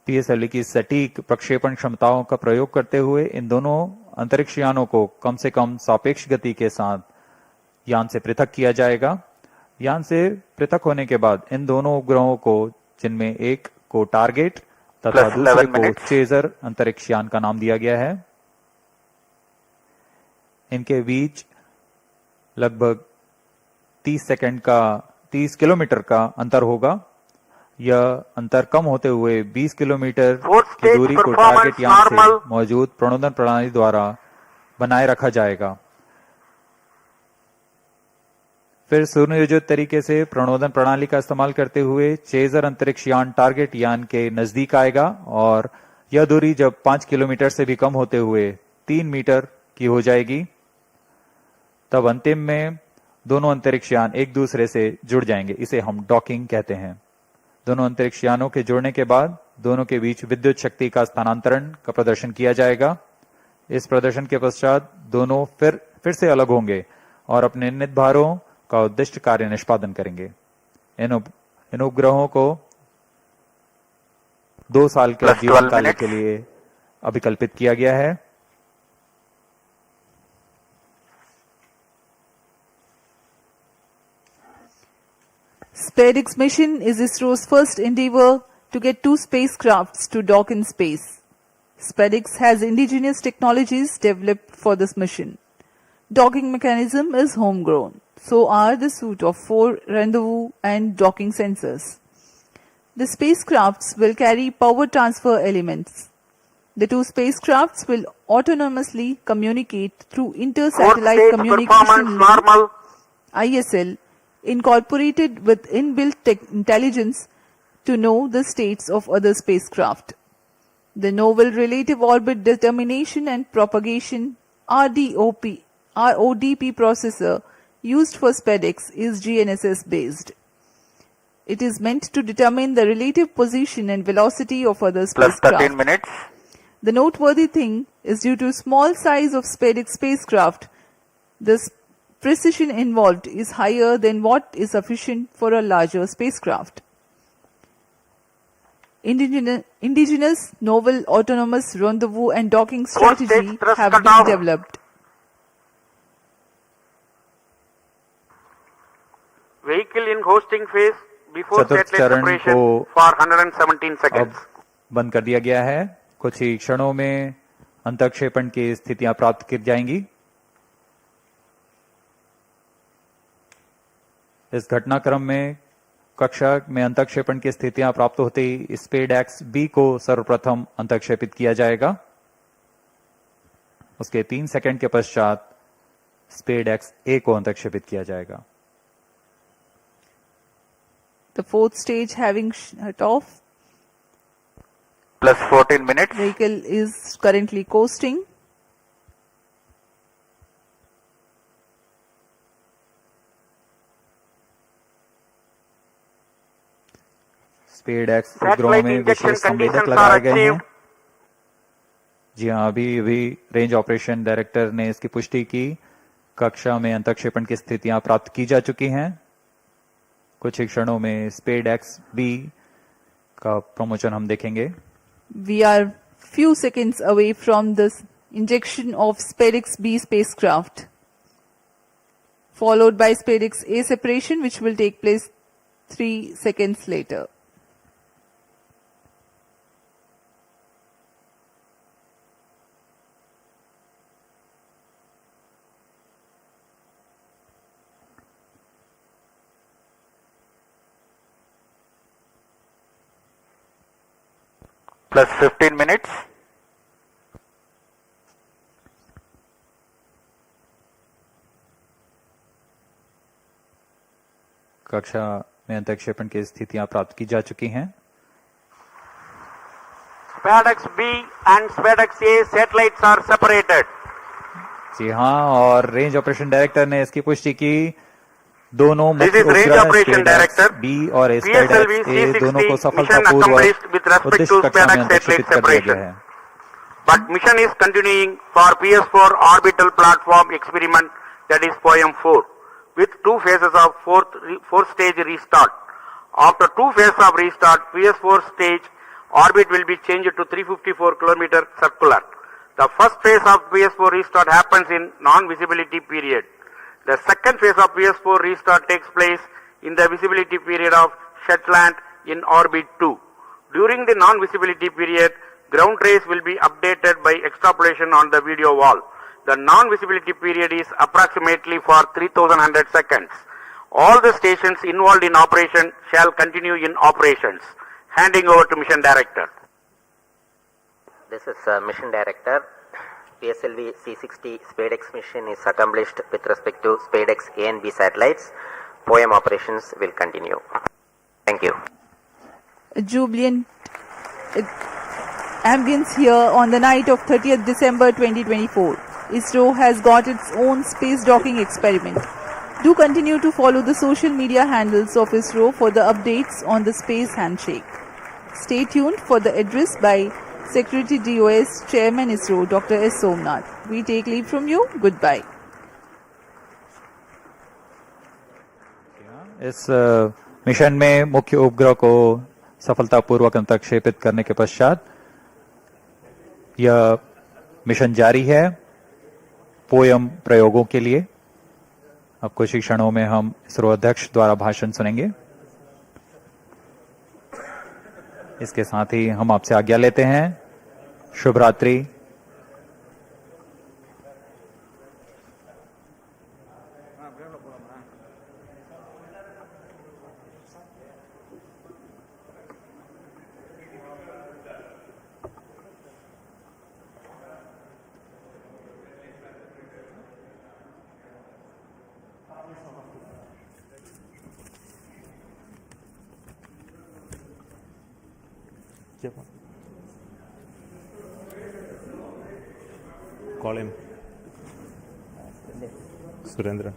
PSLV की सटीक प्रक्षेपण क्षमताओं का प्रयोग करते हुए इन दोनों अंतरिक्ष यानों को कम से कम सापेक्ष गति के साथ यान से पृथक किया जाएगा। यान से पृथक होने के बाद इन दोनों उपग्रहों को, जिनमें एक को टारगेट तथा दूसरे को चेजर अंतरिक्ष यान का नाम दिया गया है, इनके बीच लगभग 30 किलोमीटर का अंतर होगा। यह अंतर कम होते हुए 20 किलोमीटर की दूरी को टारगेट यान से मौजूद प्रणोदन प्रणाली द्वारा बनाए रखा जाएगा। फिर सुनियोजित तरीके से प्रणोदन प्रणाली का इस्तेमाल करते हुए चेजर अंतरिक्ष यान टारगेट यान के नजदीक आएगा और यह दूरी जब 5 किलोमीटर से भी कम होते हुए 3 मीटर की हो जाएगी, तब अंतिम में दोनों अंतरिक्ष यान एक दूसरे से जुड़ जाएंगे। इसे हम डॉकिंग कहते हैं। दोनों अंतरिक्ष यानों के जुड़ने के बाद दोनों के बीच विद्युत शक्ति का स्थानांतरण का प्रदर्शन किया जाएगा। इस प्रदर्शन के पश्चात दोनों फिर से अलग होंगे और अपने नियत भारों का उद्दिष्ट कार्य निष्पादन करेंगे। इन उपग्रहों को 2 साल के जीवन काल के लिए अभिकल्पित किया गया है। SpaDeX mission is ISRO's first endeavor to get 2 spacecrafts to dock in space. SpaDeX has indigenous technologies developed for this mission. Docking mechanism is homegrown. So are the suite of 4 rendezvous and docking sensors. The spacecrafts will carry power transfer elements. The 2 spacecrafts will autonomously communicate through inter-satellite communication link ISL, incorporated with inbuilt intelligence to know the states of other spacecraft. The novel relative orbit determination and propagation RODP processor used for SpaDeX is GNSS based. It is meant to determine the relative position and velocity of other spacecraft. Plus 13 minutes. The noteworthy thing is, due to small size of SpaDeX spacecraft, the precision involved is higher than what is sufficient for a larger spacecraft. Indigenous novel autonomous rendezvous and docking strategy have been developed. Vehicle in hosting phase before चतुर्थ satellite चरण separation को for 117 seconds. अब बंद कर दिया गया है। कुछ ही क्षणों में अंतक्षेपण की स्थितियां प्राप्त की जाएंगी। इस घटनाक्रम में कक्षा में अंतक्षेपण की स्थितियां प्राप्त होते ही SpaDeX B को सर्वप्रथम अंतक्षेपित किया जाएगा। उसके 3 सेकंड के पश्चात SpaDeX A को अंतक्षेपित किया जाएगा। The 4th stage having shut off. Plus 14 minutes. Vehicle is currently coasting. SpaDeX उपग्रहों में विशेष संवेदक लगाए गए हैं। जी हाँ, अभी रेंज ऑपरेशन डायरेक्टर ने इसकी पुष्टि की। कक्षा में अंतक्षेपण की स्थितियां प्राप्त की जा चुकी हैं। कुछ ही क्षणों में SpaDeX B का प्रमोशन हम देखेंगे। We are few seconds away from the injection of SpaDeX B spacecraft, followed by SpaDeX A separation, which will take place 3 seconds later. Plus 15 minutes. कक्षा में अंतरिक्षेपण की स्थितियां प्राप्त की जा चुकी हैं। SpaDeX-B and SpaDeX-A satellites are separated. जी हाँ, और रेंज ऑपरेशन डायरेक्टर ने इसकी पुष्टि की। दोनों This is Range Operation Director. बी और SpaDeX PSLV-C60 दोनों को mission सफलतापूर्वक accomplished with respect उद्देश्य to कक्षा में SpaDeX अंतरिक्षेपित satellite कर दिया गया separation. है। But mission is continuing for PS4 orbital platform experiment, that is POEM-4, with two phases of fourth stage restart. After two phases of restart, PS4 stage orbit will be changed to 354 km circular. The first phase of PS4 restart happens in non-visibility period. The second phase of PS4 restart takes place in the visibility period of Shetland in orbit 2. During the non-visibility period, ground trace will be updated by extrapolation on the video wall. The non-visibility period is approximately for 3100 seconds. All the stations involved in operation shall continue in operations. Handing over to Mission Director. This is Mission Director. PSLV-C60 SpaDeX mission is accomplished with respect to SpaDeX A and B satellites. POEM operations will continue. Thank you. Jubilant ambience here on the night of 30th December 2024. ISRO has got its own space docking experiment. Do continue to follow the social media handles of ISRO for the updates on the space handshake. Stay tuned for the address by Secretary DOS Chairman ISRO Dr. S. Somnath. We take leave from you. Goodbye. इस mission में मुख्य उपग्रह को सफलतापूर्वक अंतरिक्षेपित करने के पश्चात यह मिशन जारी है पोयम प्रयोगों के लिए। अब कुछ ही क्षणों में हम इसरो अध्यक्ष द्वारा भाषण सुनेंगे। इसके साथ ही हम आपसे आज्ञा लेते हैं। शुभ रात्रि। Call him. Surendra.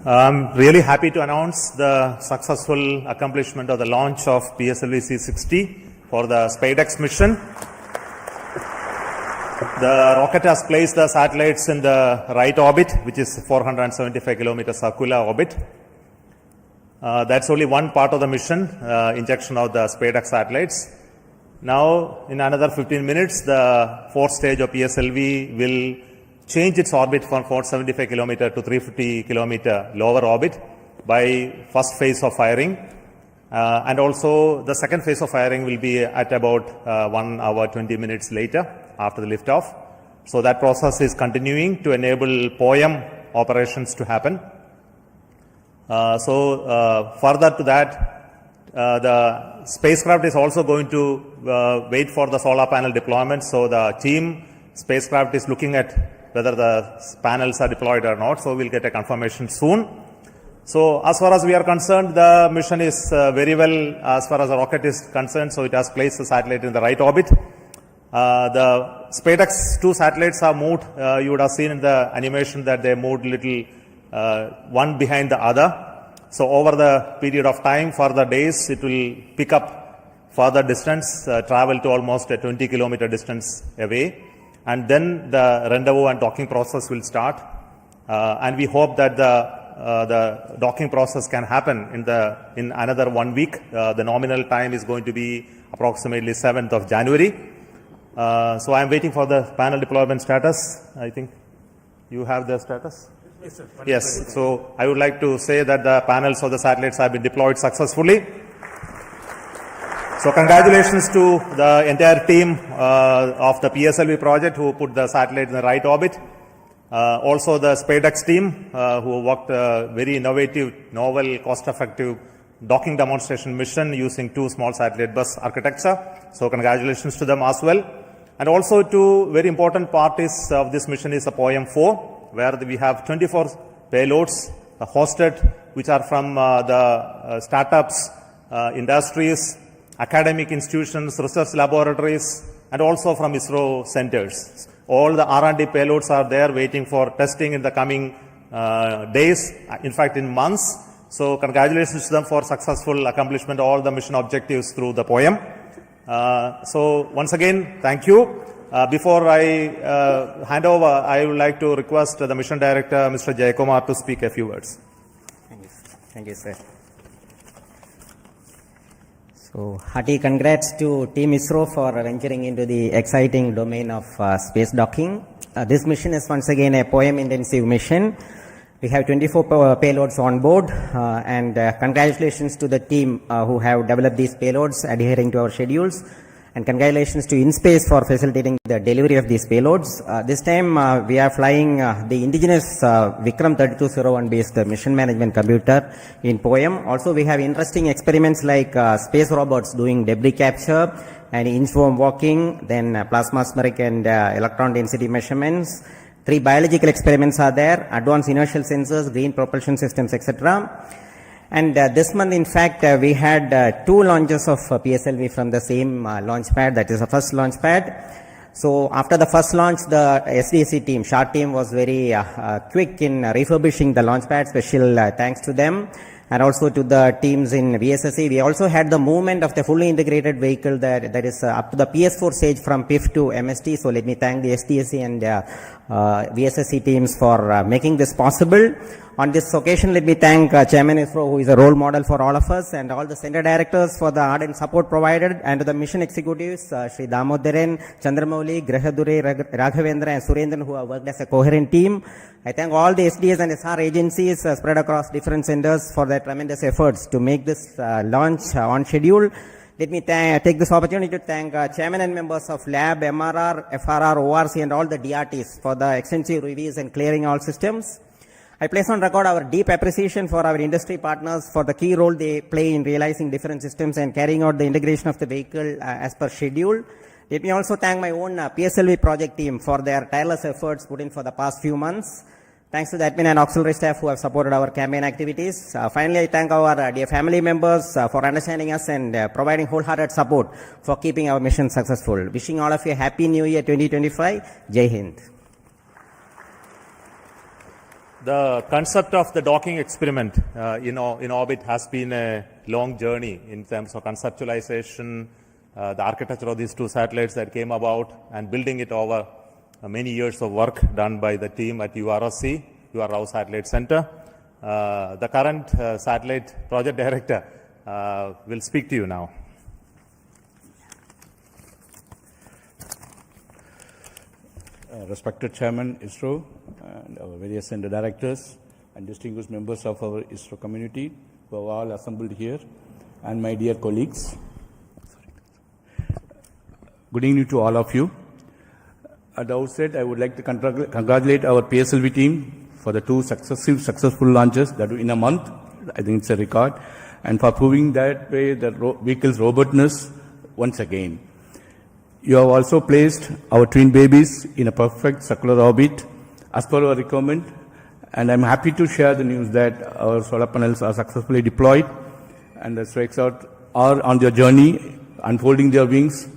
I'm really happy to announce the successful accomplishment of the launch of PSLV-C60 for the SpaDeX mission. The rocket has placed the satellites in the right orbit, which is 475 km circular orbit. That's only one part of the mission, injection of the SpaDeX satellites. Now, in another 15 minutes, the fourth stage of PSLV will change its orbit from 475 km to 350 km lower orbit by first phase of firing. And also, the second phase of firing will be at about 1 hour 20 minutes later after the liftoff. So that process is continuing to enable POEM operations to happen. Further to that, the spacecraft is also going to wait for the solar panel deployment. So the team spacecraft is looking at whether the panels are deployed or not. So we'll get a confirmation soon. So as far as we are concerned, the mission is very well as far as the rocket is concerned. So it has placed the satellite in the right orbit. The SpaDeX 2 satellites are moved. You would have seen in the animation that they moved little one behind the other. So over the period of time, for the days, it will pick up further distance, travel to almost a 20 kilometer distance away. And then the rendezvous and docking process will start. And we hope that the docking process can happen in another 1 week. The nominal time is going to be approximately 7th of January. So I'm waiting for the panel deployment status. I think you have the status? Yes, sir. Yes. So I would like to say that the panels of the satellites have been deployed successfully. So congratulations to the entire team of the PSLV project who put the satellite in the right orbit. Also the SpaDeX team who worked very innovative, novel, cost-effective docking demonstration mission using 2 small satellite bus architecture. So congratulations to them as well. And also two very important parts of this mission is the POEM-4, where we have 24 payloads hosted, which are from the startups, industries, academic institutions, research laboratories, and also from ISRO centers. All the R&D payloads are there waiting for testing in the coming days, in fact in months. So congratulations to them for successful accomplishment of all the mission objectives through the POEM. So once again, thank you. Before I hand over, I would like to request the mission director, Mr. Jayakumar, to speak a few words. Thank you, sir. So, hearty congrats to Team ISRO for venturing into the exciting domain of space docking. This mission is once again a POEM-intensive mission. We have 24 payloads on board, and congratulations to the team who have developed these payloads adhering to our schedules. And congratulations to InSpace for facilitating the delivery of these payloads. This time we are flying the indigenous Vikram 3201 based mission management computer in POEM. Also we have interesting experiments like space robots doing debris capture and inchworm walking, then plasmaspheric and electron density measurements. 3 biological experiments are there, advanced inertial sensors, green propulsion systems, etc. And this month, in fact, we had 2 launches of PSLV from the same launch pad, that is the first launch pad. So after the first launch, the SDSC team, SHAR team, was very quick in refurbishing the launch pad. Special thanks to them. And also to the teams in VSSC. We also had the movement of the fully integrated vehicle that is up to the PS4 stage from PIF to MST. So let me thank the SDSC and VSSC teams for making this possible. On this occasion, let me thank Chairman ISRO, who is a role model for all of us, and all the center directors for the ardent support provided, and to the mission executives, Sri Damodaran, Chandramouli, Grahadure, Raghavendra, and Surendran, who have worked as a coherent team. I thank all the SDS and SR agencies spread across different centers for their tremendous efforts to make this launch on schedule. Let me take this opportunity to thank chairman and members of Lab, MRR, FRR, ORC, and all the DRTs for the extensive reviews and clearing all systems. I place on record our deep appreciation for our industry partners for the key role they play in realizing different systems and carrying out the integration of the vehicle as per schedule. Let me also thank my own PSLV project team for their tireless efforts put in for the past few months. Thanks to the admin and auxiliary staff who have supported our campaign activities. Finally, I thank our dear family members for understanding us and providing wholehearted support for keeping our mission successful. Wishing all of you a happy new year 2025. Jai Hind. The concept of the docking experiment in orbit has been a long journey in terms of conceptualization, the architecture of these 2 satellites that came about, and building it over many years of work done by the team at URSC, UR Rao Satellite Center. The current satellite project director will speak to you now. Respected Chairman ISRO and our various center directors and distinguished members of our ISRO community who are all assembled here, and my dear colleagues. Good evening to all of you. At the outset, I would like to congratulate our PSLV team for the 2 successful launches that in a month. I think it's a record, and for proving that way the vehicle's robustness once again. You have also placed our twin babies in a perfect circular orbit as per our requirement, and I'm happy to share the news that our solar panels are successfully deployed and the strikes out are on their journey, unfolding their wings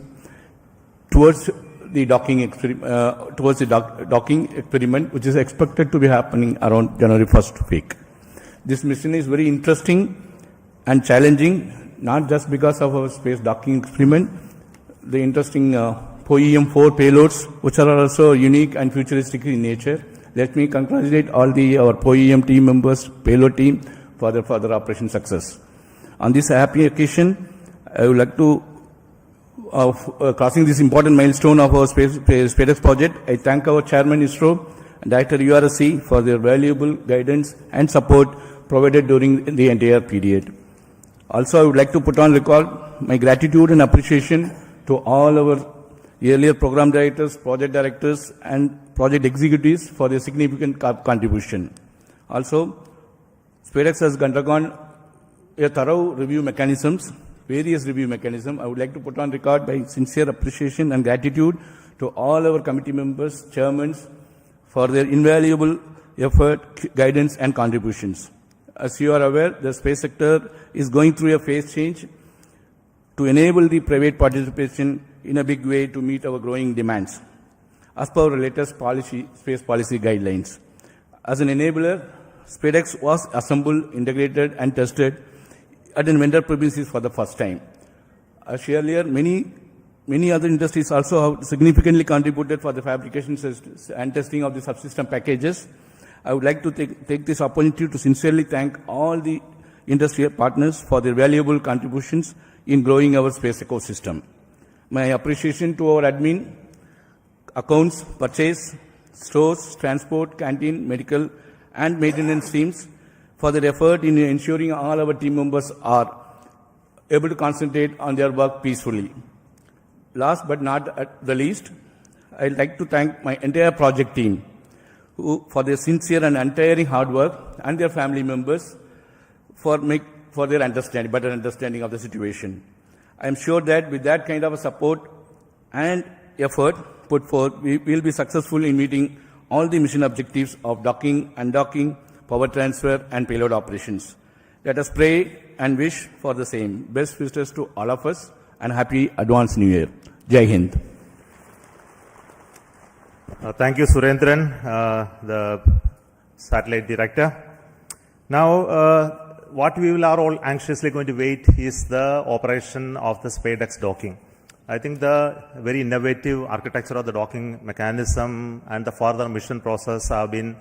towards the docking experiment, which is expected to be happening around January 1st week. This mission is very interesting and challenging, not just because of our space docking experiment, the interesting POEM-4 payloads, which are also unique and futuristic in nature. Let me congratulate all our POEM team members, payload team, for their further operation success. On this happy occasion, I would like to, crossing this important milestone of our SpaDeX project, I thank our Chairman ISRO and Director URSC for their valuable guidance and support provided during the entire period. Also, I would like to put on record my gratitude and appreciation to all our earlier program directors, project directors, and project executives for their significant contribution. Also, SpaDeX has undergone a thorough review mechanisms, various review mechanisms. I would like to put on record my sincere appreciation and gratitude to all our committee members, chairmen, for their invaluable effort, guidance and contributions. As you are aware, the space sector is going through a phase change to enable the private participation in a big way to meet our growing demands, as per our latest space policy guidelines. As an enabler, SpaDeX was assembled, integrated and tested at an vendor premises for the first time. As earlier, many other industries also have significantly contributed for the fabrication and testing of the subsystem packages. I would like to take this opportunity to sincerely thank all the industry partners for their valuable contributions in growing our space ecosystem. My appreciation to our admin, accounts, purchase, stores, transport, canteen, medical and maintenance teams for their effort in ensuring all our team members are able to concentrate on their work peacefully. Last but not the least, I'd like to thank my entire project team for their sincere and untiring hard work, and their family members for their better understanding of the situation. I am sure that with that kind of a support and effort put forth, we will be successful in meeting all the mission objectives of docking, undocking, power transfer and payload operations. Let us pray and wish for the same. Best wishes to all of us and happy advanced New Year. Jai Hind. Thank you, Surendran, the satellite director. Now, what we are all anxiously going to wait is the operation of the SpaDeX docking. I think the very innovative architecture of the docking mechanism and the further mission process have been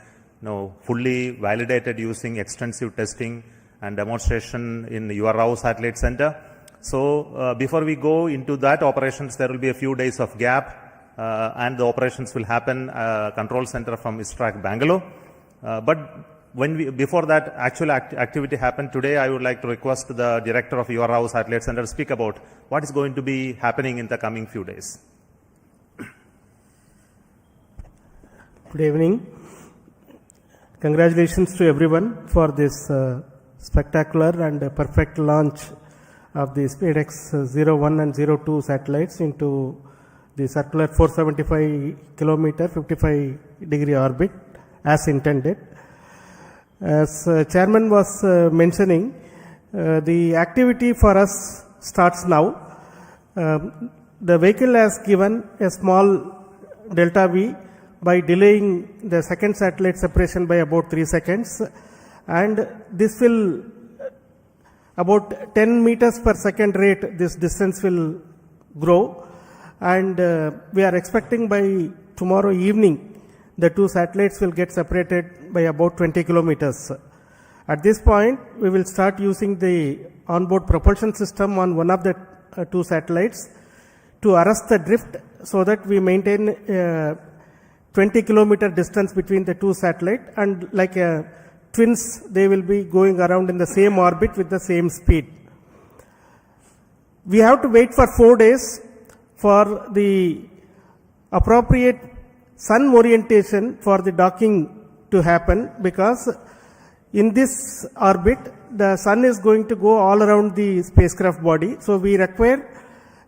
fully validated using extensive testing and demonstration in URAO Satellite Center. So, before we go into that operations, there will be a few days of gap. And the operations will happen control center from ISTRAC Bangalore. But before that actual activity happened today, I would like to request the director of URAO Satellite Center to speak about what is going to be happening in the coming few days. Good evening. Congratulations to everyone for this spectacular and perfect launch of the SpaDeX 01 and 02 satellites into the circular 475 kilometer 55 degree orbit as intended. As chairman was mentioning, the activity for us starts now. The vehicle has given a small delta V by delaying the second satellite separation by about 3 seconds, and this will about 10 meters per second rate, this distance will grow. And we are expecting by tomorrow evening, the two satellites will get separated by about 20 kilometers. At this point, we will start using the onboard propulsion system on one of the two satellites to arrest the drift so that we maintain 20 kilometer distance between the two satellites, and like twins, they will be going around in the same orbit with the same speed. We have to wait for 4 days for the appropriate sun orientation for the docking to happen, because in this orbit the sun is going to go all around the spacecraft body. So we require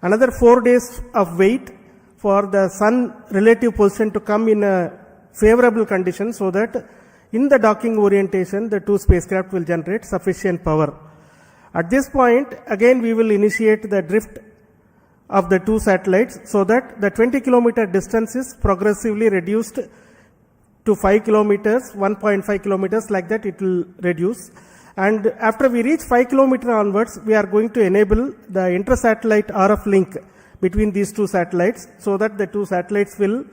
another 4 days of wait for the sun relative position to come in a favorable condition, so that in the docking orientation the two spacecraft will generate sufficient power. At this point again we will initiate the drift of the two satellites, so that the 20 kilometer distance is progressively reduced to 5 kilometers, 1.5 kilometers, like that it will reduce. And after we reach 5 kilometer onwards, we are going to enable the inter-satellite RF link between these two satellites, so that the two satellites will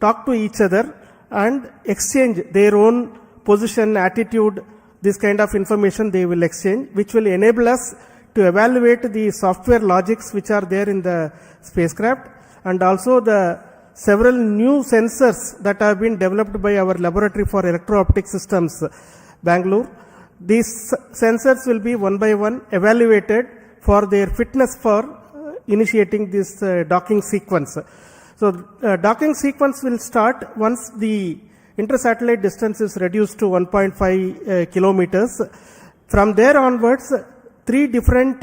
talk to each other and exchange their own position, attitude, this kind of information they will exchange, which will enable us to evaluate the software logics which are there in the spacecraft, and also the several new sensors that have been developed by our laboratory for electro-optic systems, Bangalore. These sensors will be one by one evaluated for their fitness for initiating this docking sequence. So docking sequence will start once the inter-satellite distance is reduced to 1.5 kilometers. From there onwards, 3 different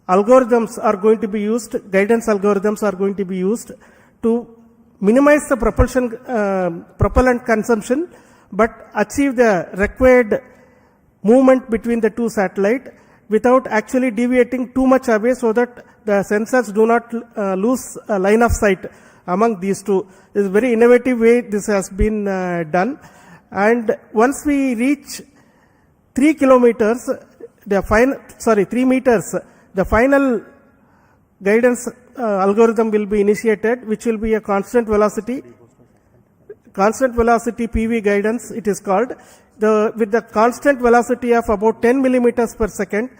algorithms are going to be used, guidance algorithms are going to be used to minimize the propellant consumption, but achieve the required movement between the two satellites without actually deviating too much away, so that the sensors do not lose a line of sight among these two. It's a very innovative way this has been done. And once we reach 3 kilometers, 3 meters, the final guidance algorithm will be initiated, which will be a constant velocity PV guidance, it is called. With the constant velocity of about 10 millimeters per second,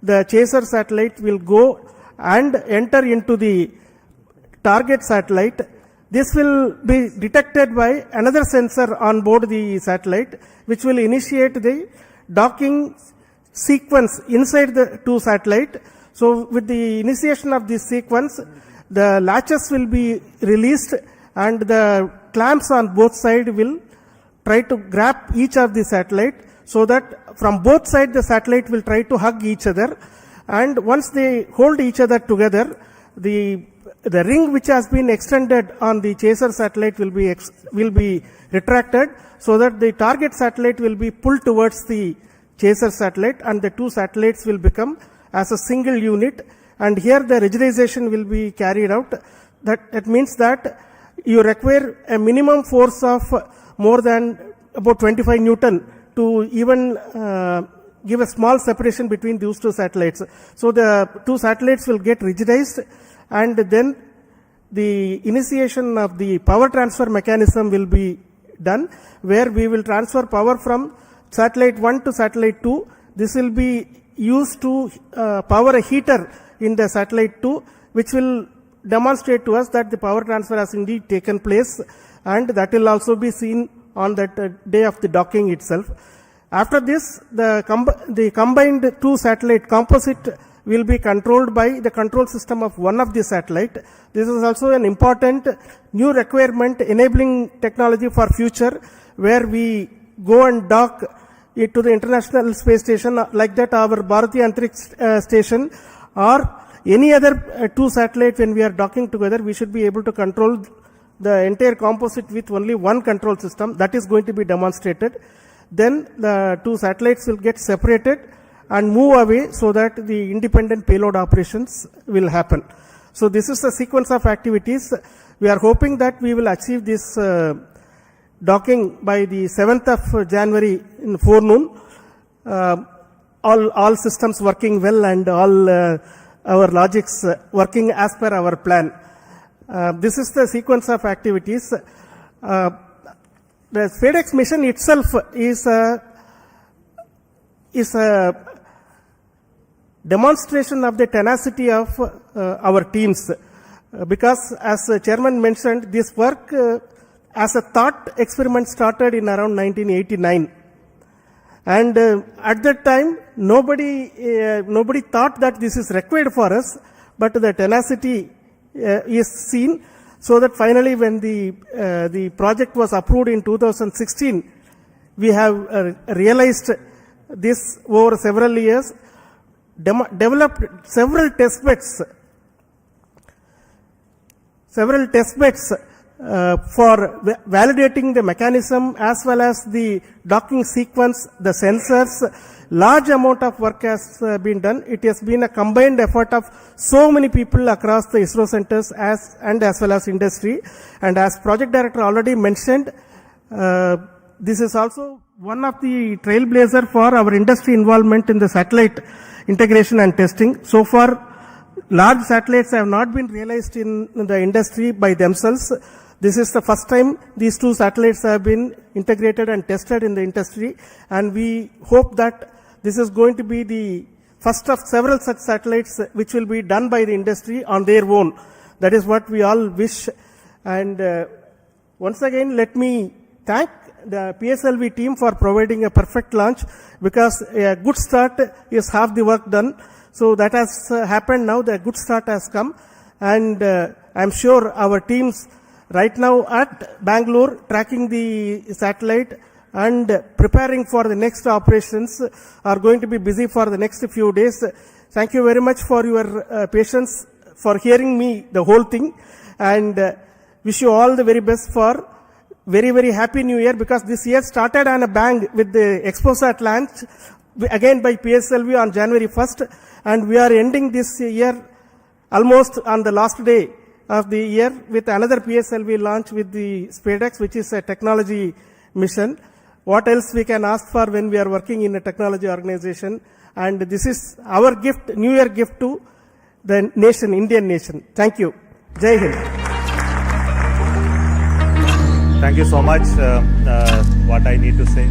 the chaser satellite will go and enter into the target satellite. This will be detected by another sensor on board the satellite, which will initiate the docking sequence inside the two satellites. So with the initiation of this sequence, the latches will be released and the clamps on both sides will try to grab each of the satellite, so that from both sides the satellite will try to hug each other. And once they hold each other together, the ring which has been extended on the chaser satellite will be retracted, so that the target satellite will be pulled towards the chaser satellite, and the two satellites will become as a single unit. And here the rigidization will be carried out. That means that you require a minimum force of more than about 25 Newton to even give a small separation between those two satellites. So the two satellites will get rigidized, and then the initiation of the power transfer mechanism will be done, where we will transfer power from satellite 1 to satellite 2. This will be used to power a heater in the satellite 2, which will demonstrate to us that the power transfer has indeed taken place, and that will also be seen on that day of the docking itself. After this, the combined two satellite composite will be controlled by the control system of one of the satellite. This is also an important new requirement enabling technology for future, where we go and dock it to the International Space Station, like that our Bharatiya Antariksh Station, or any other two satellites. When we are docking together, we should be able to control the entire composite with only one control system. That is going to be demonstrated. Then the two satellites will get separated and move away, so that the independent payload operations will happen. So this is the sequence of activities. We are hoping that we will achieve this docking by the 7th of January in forenoon. All systems working well, and all our logics working as per our plan. This is the sequence of activities. The SpaDeX mission itself is a demonstration of the tenacity of our teams, because as Chairman mentioned, this work as a thought experiment started in around 1989, and at that time nobody thought that this is required for us, but the tenacity is seen, so that finally when the project was approved in 2016, we have realized this over several years, developed several test beds for validating the mechanism as well as the docking sequence, the sensors. Large amount of work has been done. It has been a combined effort of so many people across the ISRO centers as well as industry. And as project director already mentioned, this is also one of the trailblazer for our industry involvement in the satellite integration and testing. So far, large satellites have not been realized in the industry by themselves. This is the first time these two satellites have been integrated and tested in the industry, and we hope that this is going to be the first of several such satellites which will be done by the industry on their own. That is what we all wish. And once again, let me thank the PSLV team for providing a perfect launch, because a good start is half the work done. So that has happened now. The good start has come, and I'm sure our teams right now at Bangalore tracking the satellite and preparing for the next operations are going to be busy for the next few days. Thank you very much for your patience, for hearing me the whole thing. And wish you all the very best for very, very happy new year, because this year started on a bang with the Exposat launch, again by PSLV on January 1st, and we are ending this year almost on the last day of the year with another PSLV launch with the SpaDeX, which is a technology mission. What else we can ask for when we are working in a technology organization? And this is our gift, New Year gift to the nation, Indian nation. Thank you. Jai Hind. Thank you so much. What I need to say.